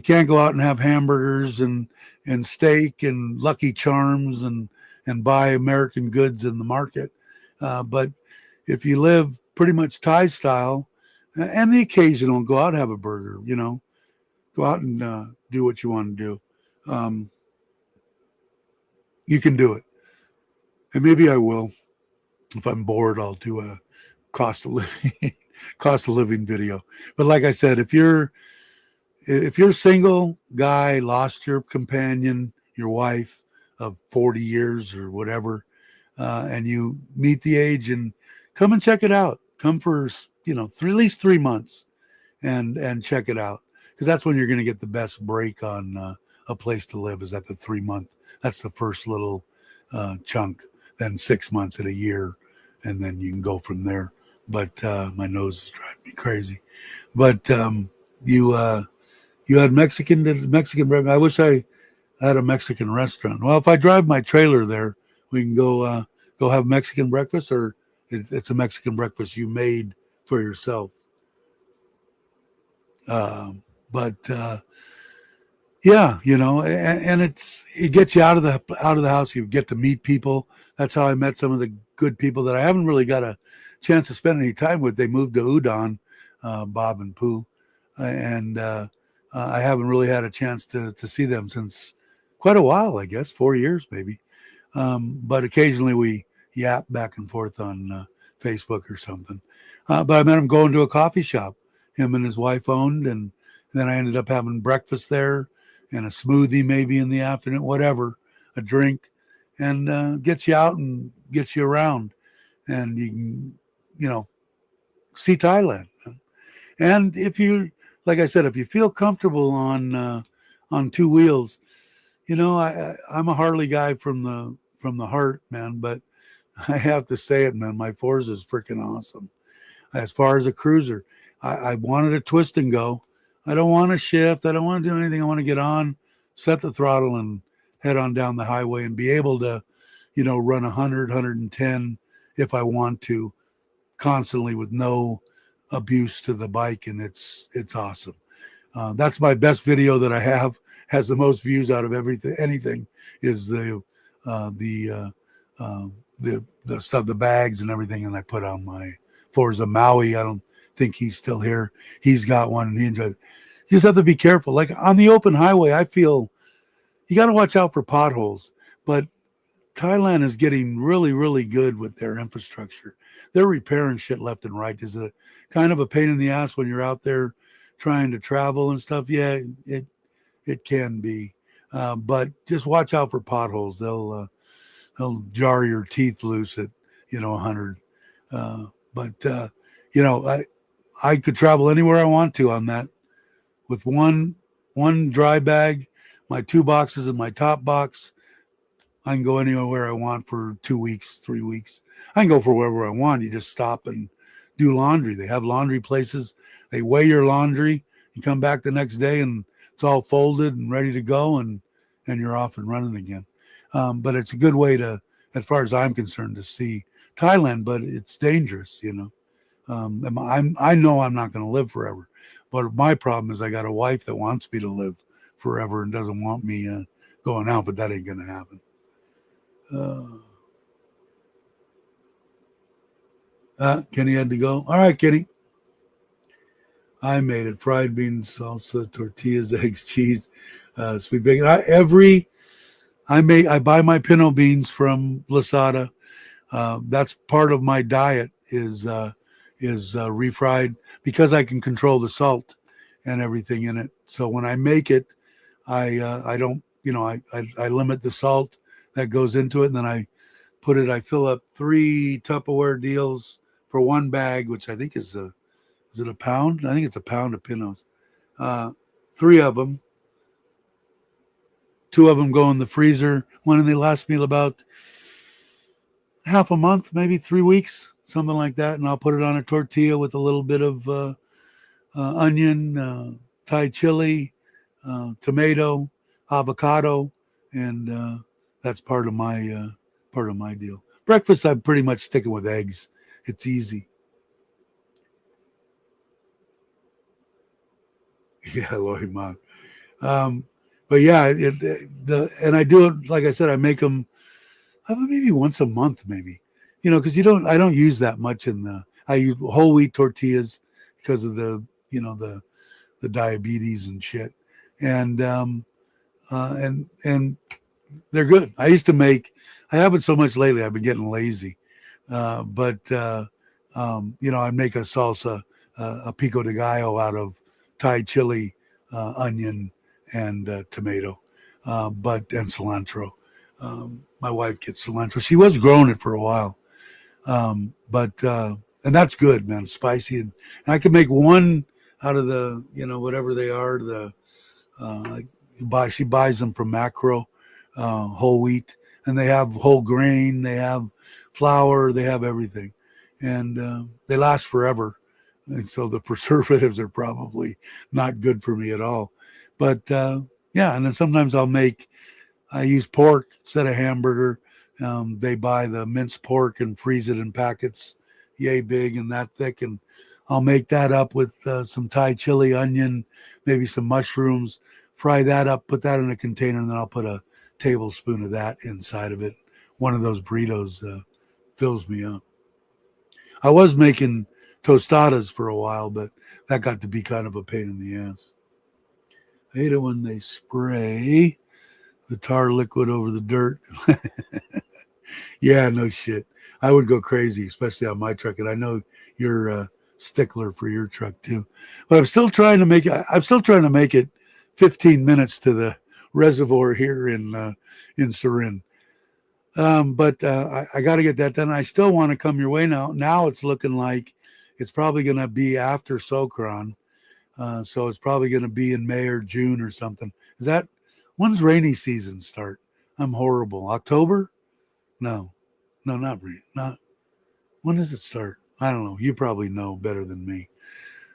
can't go out and have hamburgers and steak and Lucky Charms and buy American goods in the market. But if you live pretty much Thai style and the occasional, go out and have a burger, go out and do what you want to do. You can do it. And maybe I will. If I'm bored, I'll do a cost of living video. But like I said, if you're single guy, lost your companion, your wife of 40 years or whatever, and you meet the age, and come and check it out. Come for at least 3 months and check it out, because that's when you're going to get the best break on a place to live, is at the 3 month. That's the first little chunk. Then 6 months and a year, and then you can go from there. But my nose is driving me crazy. But you had Mexican breakfast. I wish I had a Mexican restaurant. Well, if I drive my trailer there, we can go have Mexican breakfast, or it's a Mexican breakfast you made for yourself. Yeah, and it gets you out of the house. You get to meet people. That's how I met some of the good people that I haven't really got a chance to spend any time with. They moved to Udon, Bob and Pooh, and I haven't really had a chance to see them since quite a while, I guess, 4 years maybe. But occasionally we yap back and forth on Facebook or something. But I met him going to a coffee shop, him and his wife owned, and then I ended up having breakfast there and a smoothie maybe in the afternoon, whatever, a drink, and gets you out and gets you around, and you can, see Thailand. And if you, like I said, if you feel comfortable on 2 wheels, I'm a Harley guy from the heart, man, but I have to say it, man, my Forza is freaking awesome. As far as a cruiser, I wanted a twist and go. I don't want to shift. I don't want to do anything. I want to get on, set the throttle, and head on down the highway and be able to, run 100, 110 if I want to, constantly with no abuse to the bike. And it's awesome. That's my best video that I have. Has the most views out of anything is the stuff, the bags and everything. And I put on my Forza Maui. I don't think he's still here. He's got one and he enjoyed it. You just have to be careful. Like on the open highway, I feel you got to watch out for potholes, but Thailand is getting really, really good with their infrastructure. They're repairing shit left and right. Is it kind of a pain in the ass when you're out there trying to travel and stuff? Yeah, it can be. But just watch out for potholes. They'll jar your teeth loose at 100. But I could travel anywhere I want to on that with one dry bag, my 2 boxes and my top box. I can go anywhere I want for 2 weeks, 3 weeks. I can go for wherever I want. You just stop and do laundry. They have laundry places. They weigh your laundry. You come back the next day and it's all folded and ready to go, and you're off and running again. But it's a good way to, as far as I'm concerned, to see Thailand, but it's dangerous, I know I'm not going to live forever, but my problem is I got a wife that wants me to live forever and doesn't want me going out, but that ain't going to happen. Kenny had to go. All right, Kenny. I made it. Fried beans, salsa, tortillas, eggs, cheese, sweet bacon. I buy my pinto beans from Lasada. That's part of my diet is refried, because I can control the salt and everything in it. So when I make it, I don't, I limit the salt that goes into it, and then I fill up 3 Tupperware deals for 1 bag, which I think is it a pound? I think it's a pound of pintos. 3 of them. 2 of them go in the freezer. They last me about half a month, maybe 3 weeks, something like that. And I'll put it on a tortilla with a little bit of onion, Thai chili, tomato, avocado, and that's part of my deal. Breakfast, I'm pretty much sticking with eggs. It's easy. Yeah, Lloyd Mock. But yeah, and I do it, like I said, I make them maybe once a month, maybe, because I don't use that much I use whole wheat tortillas because of the diabetes and shit. And they're good. I haven't so much lately. I've been getting lazy. But I make a salsa, a pico de gallo out of Thai chili, onion, and tomato, and cilantro. My wife gets cilantro. She was growing it for a while, and that's good, man. Spicy, and I can make one out of the whatever they are. She buys them from Macro, whole wheat, and they have whole grain, they have flour, they have everything, and they last forever. And so the preservatives are probably not good for me at all. But yeah, and then sometimes I use pork instead of hamburger. They buy the minced pork and freeze it in packets, yay big and that thick, and I'll make that up with some Thai chili, onion, maybe some mushrooms, fry that up, put that in a container, and then I'll put a tablespoon of that inside of it. One of those burritos fills me up. I was making tostadas for a while, but that got to be kind of a pain in the ass. I hate it when they spray the tar liquid over the dirt. Yeah, no shit. I would go crazy, especially on my truck, and I know you're a stickler for your truck too. But I'm still trying to make it 15 minutes to the reservoir here in Surin. But I got to get that done. I still want to come your way now. Now it's looking like it's probably going to be after Sokran. So it's probably going to be in May or June or something. When's rainy season start? I'm horrible. October? No, not really. When does it start? I don't know. You probably know better than me.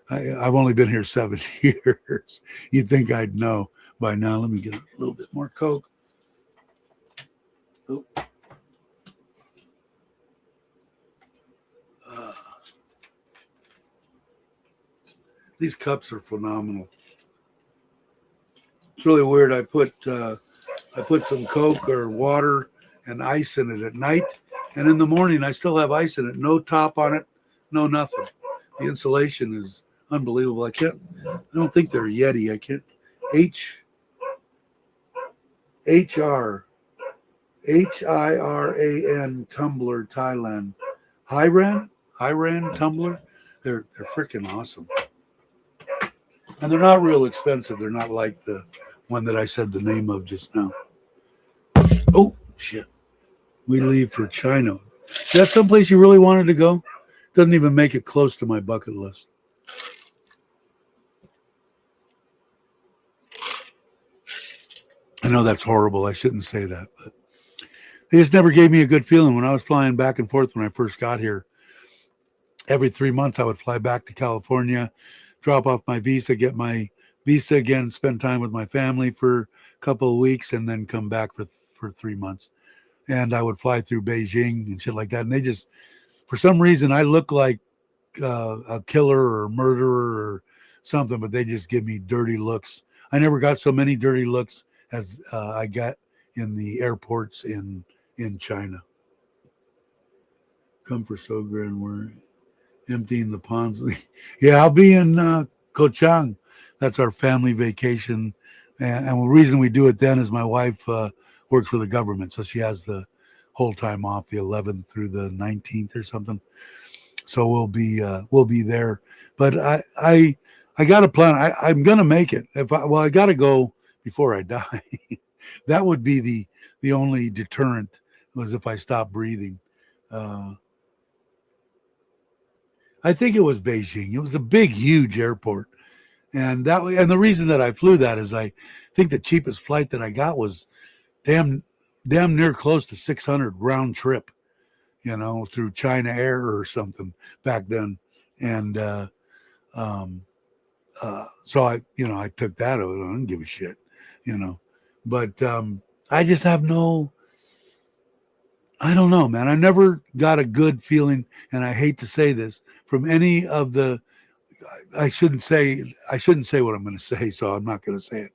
I've only been here 7 years. You'd think I'd know by now. Let me get a little bit more Coke. Oh. These cups are phenomenal. It's really weird. I put some Coke or water and ice in it at night, and in the morning I still have ice in it. No top on it, no nothing. The insulation is unbelievable. I don't think they're Yeti. I can't. HIRAN tumbler Thailand. Hiran tumbler. They're freaking awesome. And they're not real expensive. They're not like the one that I said the name of just now. Oh, shit. We leave for China. Is that someplace you really wanted to go? Doesn't even make it close to my bucket list. I know that's horrible. I shouldn't say that, but they just never gave me a good feeling. When I was flying back and forth when I first got here, every 3 months I would fly back to California, drop off my visa, get my visa again, spend time with my family for a couple of weeks, and then come back for 3 months. And I would fly through Beijing and shit like that. And they just, for some reason, I look like a killer or murderer or something, but they just give me dirty looks. I never got so many dirty looks as I got in the airports in China. Come for so grand, we're emptying the ponds. Yeah, I'll be in Kochang. That's our family vacation. And the reason we do it then is my wife works for the government, so she has the whole time off, the 11th through the 19th or something. So we'll be there. But I got a plan. I'm gonna make it. I got to go before I die. That would be the only deterrent, was if I stop breathing. I think it was Beijing. It was a big, huge airport, and the reason that I flew that is I think the cheapest flight that I got was damn near close to 600 round trip, through China Air or something back then, and so I took that. I didn't give a shit, but I just have I don't know, man. I never got a good feeling, and I hate to say this, from any of the. I shouldn't say what I'm going to say, so I'm not going to say it.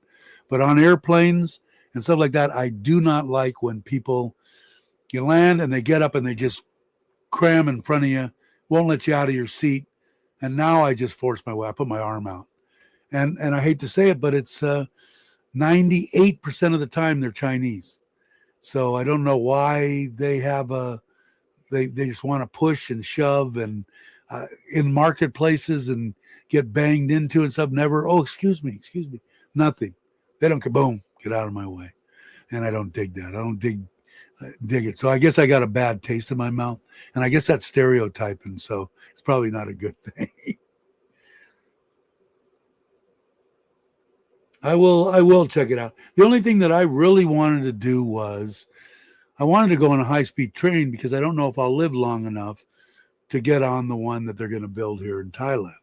But on airplanes and stuff like that, I do not like when you land and they get up and they just cram in front of you, won't let you out of your seat, and now I just force my way. I put my arm out, and I hate to say it, but it's 98% of the time they're Chinese. So I don't know why they have they just want to push and shove and in marketplaces and get banged into and stuff. Never, oh, excuse me, nothing. They don't, boom, get out of my way. And I don't dig that. I don't dig it. So I guess I got a bad taste in my mouth, and I guess that's stereotyping. So it's probably not a good thing. I will check it out. The only thing that I really wanted to do was I wanted to go on a high-speed train, because I don't know if I'll live long enough to get on the one that they're going to build here in Thailand.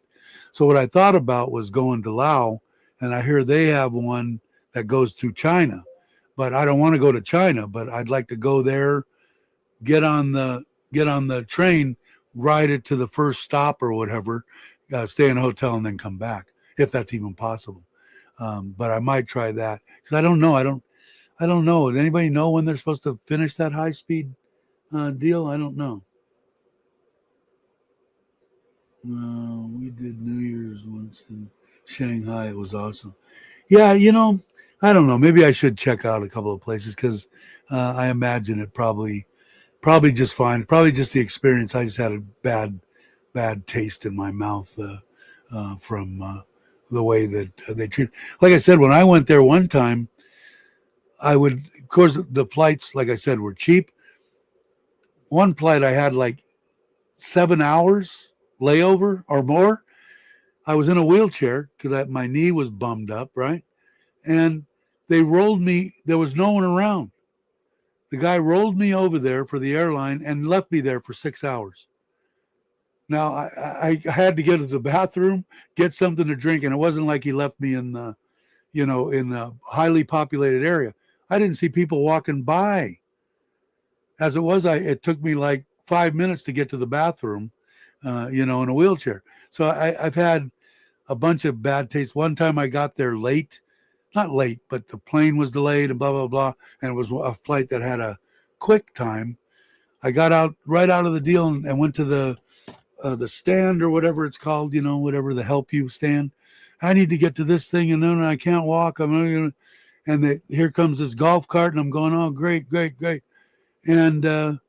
So what I thought about was going to Laos, and I hear they have one that goes to China, but I don't want to go to China, but I'd like to go there, get on the train, ride it to the first stop or whatever, stay in a hotel, and then come back, if that's even possible. But I might try that, because I don't know. I don't know. Does anybody know when they're supposed to finish that high-speed deal? I don't know. We did New Year's once in Shanghai. It was awesome. Yeah, I don't know. Maybe I should check out a couple of places, because I imagine it probably just fine. Probably just the experience. I just had a bad taste in my mouth from the way that they treat. Like I said, when I went there one time, of course, the flights, like I said, were cheap. One flight I had like 7 hours layover or more. I was in a wheelchair because my knee was bummed up, right? And they rolled me. There was no one around. The guy rolled me over there for the airline and left me there for 6 hours. Now I had to get to the bathroom, get something to drink, and it wasn't like he left me in the, in a highly populated area. I didn't see people walking by. As it was, it took me like 5 minutes to get to the bathroom, in a wheelchair. So I've had a bunch of bad taste. One time I got there late, not late, but the plane was delayed and blah, blah, blah. And it was a flight that had a quick time. I got right out of the deal and went to the stand or whatever it's called, whatever the help you stand. I need to get to this thing, and then I can't walk. Here comes this golf cart, and I'm going, oh, great. And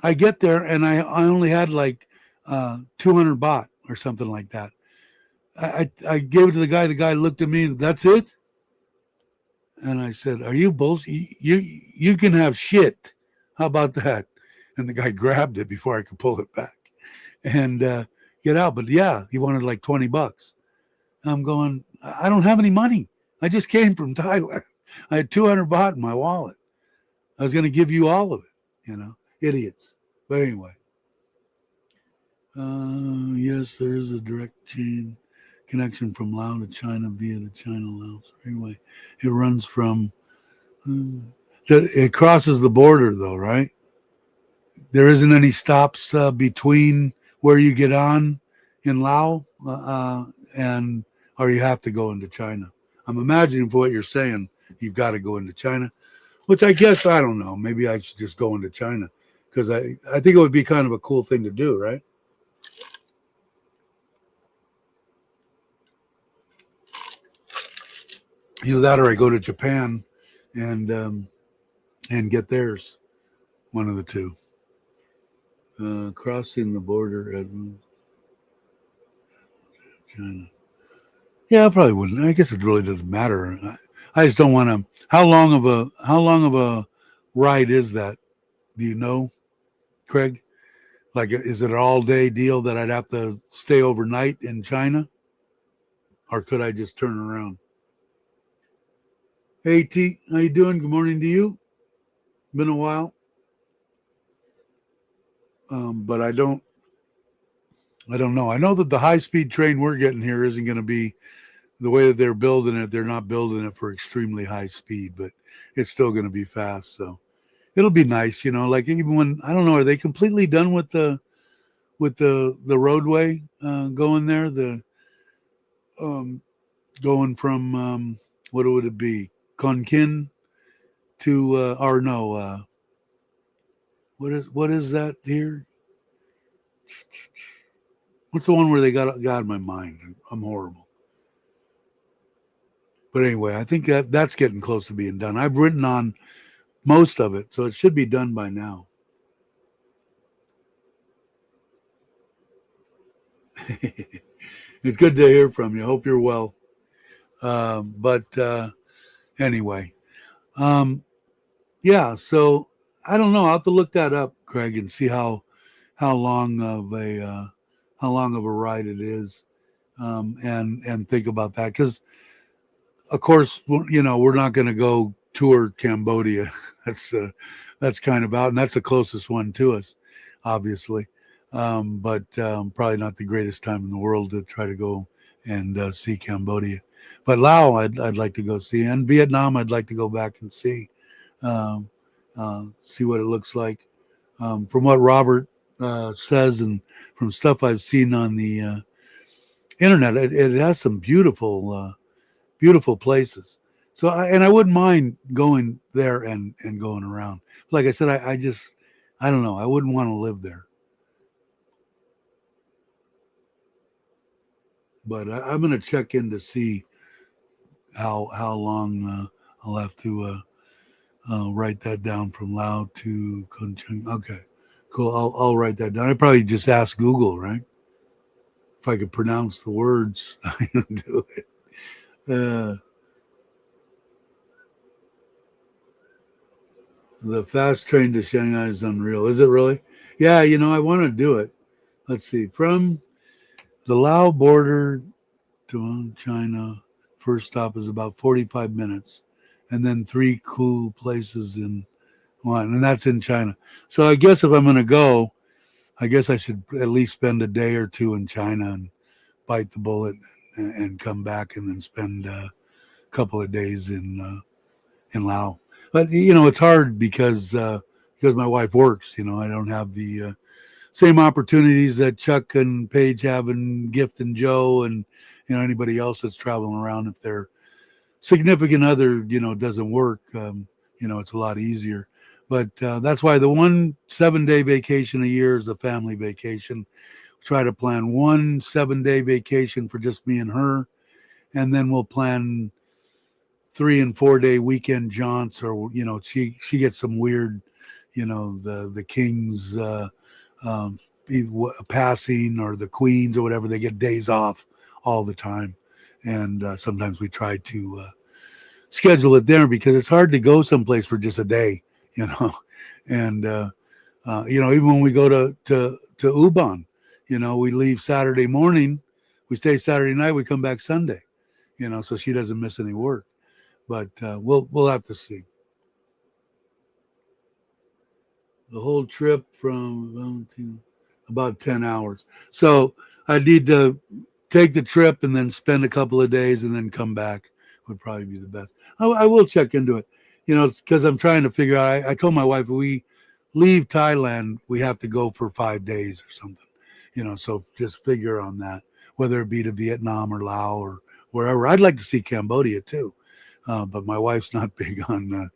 I get there, and I only had like 200 baht or something like that. I gave it to the guy. The guy looked at me. That's it. And I said, "Are you bullshit? You can have shit. How about that?" And the guy grabbed it before I could pull it back and get out. But yeah, he wanted like $20. I'm going, I don't have any money. I just came from Thailand. I had 200 baht in my wallet. I was going to give you all of it, idiots. But anyway, yes, there is a direct chain connection from Laos to China via the China-Laos Freeway. It runs from, it crosses the border though, right? There isn't any stops between where you get on in Laos and, or you have to go into China. I'm imagining for what you're saying, you've got to go into China, which I guess, I don't know, maybe I should just go into China because I think it would be kind of a cool thing to do, right? Either that or I go to Japan and get theirs, one of the two. Crossing the border at China. Yeah, I probably wouldn't. I guess it really doesn't matter. I just don't want to. How long of a ride is that? Do you know, Craig? Like, is it an all-day deal that I'd have to stay overnight in China, or could I just turn around? Hey T, how you doing? Good morning to you. Been a while, but I don't know. I know that the high-speed train we're getting here isn't going to be the way that they're building it. They're not building it for extremely high speed, but it's still going to be fast. So it'll be nice, like even when, I don't know, are they completely done with the roadway going there? Going from, what would it be? Konkin to, or no, what is that here? What's the one where they got in my mind? I'm horrible. But anyway, I think that's getting close to being done. I've written on most of it, so it should be done by now. It's good to hear from you. Hope you're well. But anyway, yeah. So I don't know. I'll have to look that up, Craig, and see how long of a ride it is, and think about that because, of course, we're not going to go tour Cambodia. That's kind of out, and that's the closest one to us, obviously. But probably not the greatest time in the world to try to go and see Cambodia. But Laos, I'd like to go see, and Vietnam, I'd like to go back and see what it looks like. From what Robert says, and from stuff I've seen on the internet, it has some beautiful places. So, I wouldn't mind going there and going around. Like I said, I don't know. I wouldn't want to live there. But I'm going to check in to see how long I'll have to write that down from Lao to Kuncheng. Okay, cool. I'll write that down. I probably just ask Google, right? If I could pronounce the words, I can do it. The fast train to Shanghai is unreal. Is it really? Yeah, I want to do it. Let's see. From the Lao border to China, first stop is about 45 minutes. And then 3 cool places in one. And that's in China. So I guess if I'm going to go, I guess I should at least spend a day or two in China and bite the bullet and come back and then spend a couple of days in Laos. But it's hard because my wife works. I don't have the same opportunities that Chuck and Paige have, and Gift and Joe, and anybody else that's traveling around. If their significant other doesn't work, it's a lot easier. But that's why the 1 7-day vacation a year is a family vacation. We try to plan 1 7-day vacation for just me and her, and then we'll plan 3 and 4 day weekend jaunts, or she gets some weird, the king's passing, or the queens or whatever, they get days off all the time. And sometimes we try to schedule it there because it's hard to go someplace for just a day, you know. And you know, even when we go to Ubon, you know, we leave Saturday morning, we stay Saturday night, we come back Sunday, you know, so she doesn't miss any work. But we'll have to see. The whole trip from Valentine, about 10 hours. So I need to take the trip and then spend a couple of days and then come back would probably be the best. I will check into it, you know, because I'm trying to figure out. I told my wife, if we leave Thailand, we have to go for 5 days or something, you know, so just figure on that, whether it be to Vietnam or Laos or wherever. I'd like to see Cambodia too, but my wife's not big on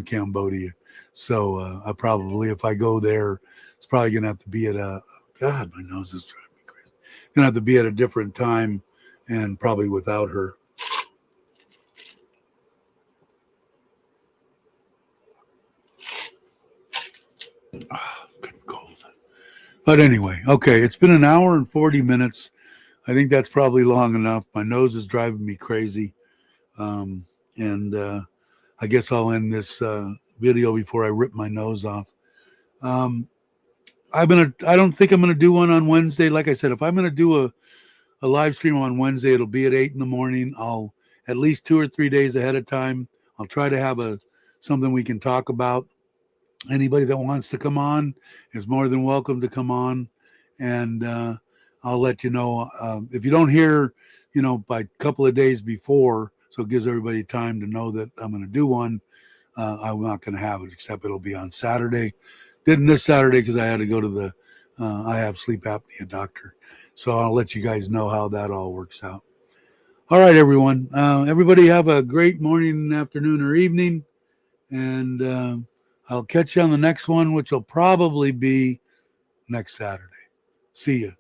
Cambodia. So I probably, if I go there, it's probably going to have to be at God, my nose is driving me crazy. Going to have to be at a different time and probably without her. Good cold. But anyway, okay, it's been an hour and 40 minutes. I think that's probably long enough. My nose is driving me crazy. And I guess I'll end this video before I rip my nose off. I don't think I'm gonna do one on Wednesday. Like I said, if I'm gonna do a live stream on Wednesday, it'll be at 8 in the morning. I'll at least 2 or 3 days ahead of time. I'll try to have something we can talk about. Anybody that wants to come on is more than welcome to come on, and I'll let you know if you don't hear, you know, by a couple of days before, so it gives everybody time to know that I'm going to do one. I'm not going to have it, except it'll be on Saturday. Didn't this Saturday because I had to go to the I have sleep apnea doctor, so I'll let you guys know how that all works out. All right, everyone. Everybody have a great morning, afternoon, or evening, and I'll catch you on the next one, which will probably be next Saturday. See ya.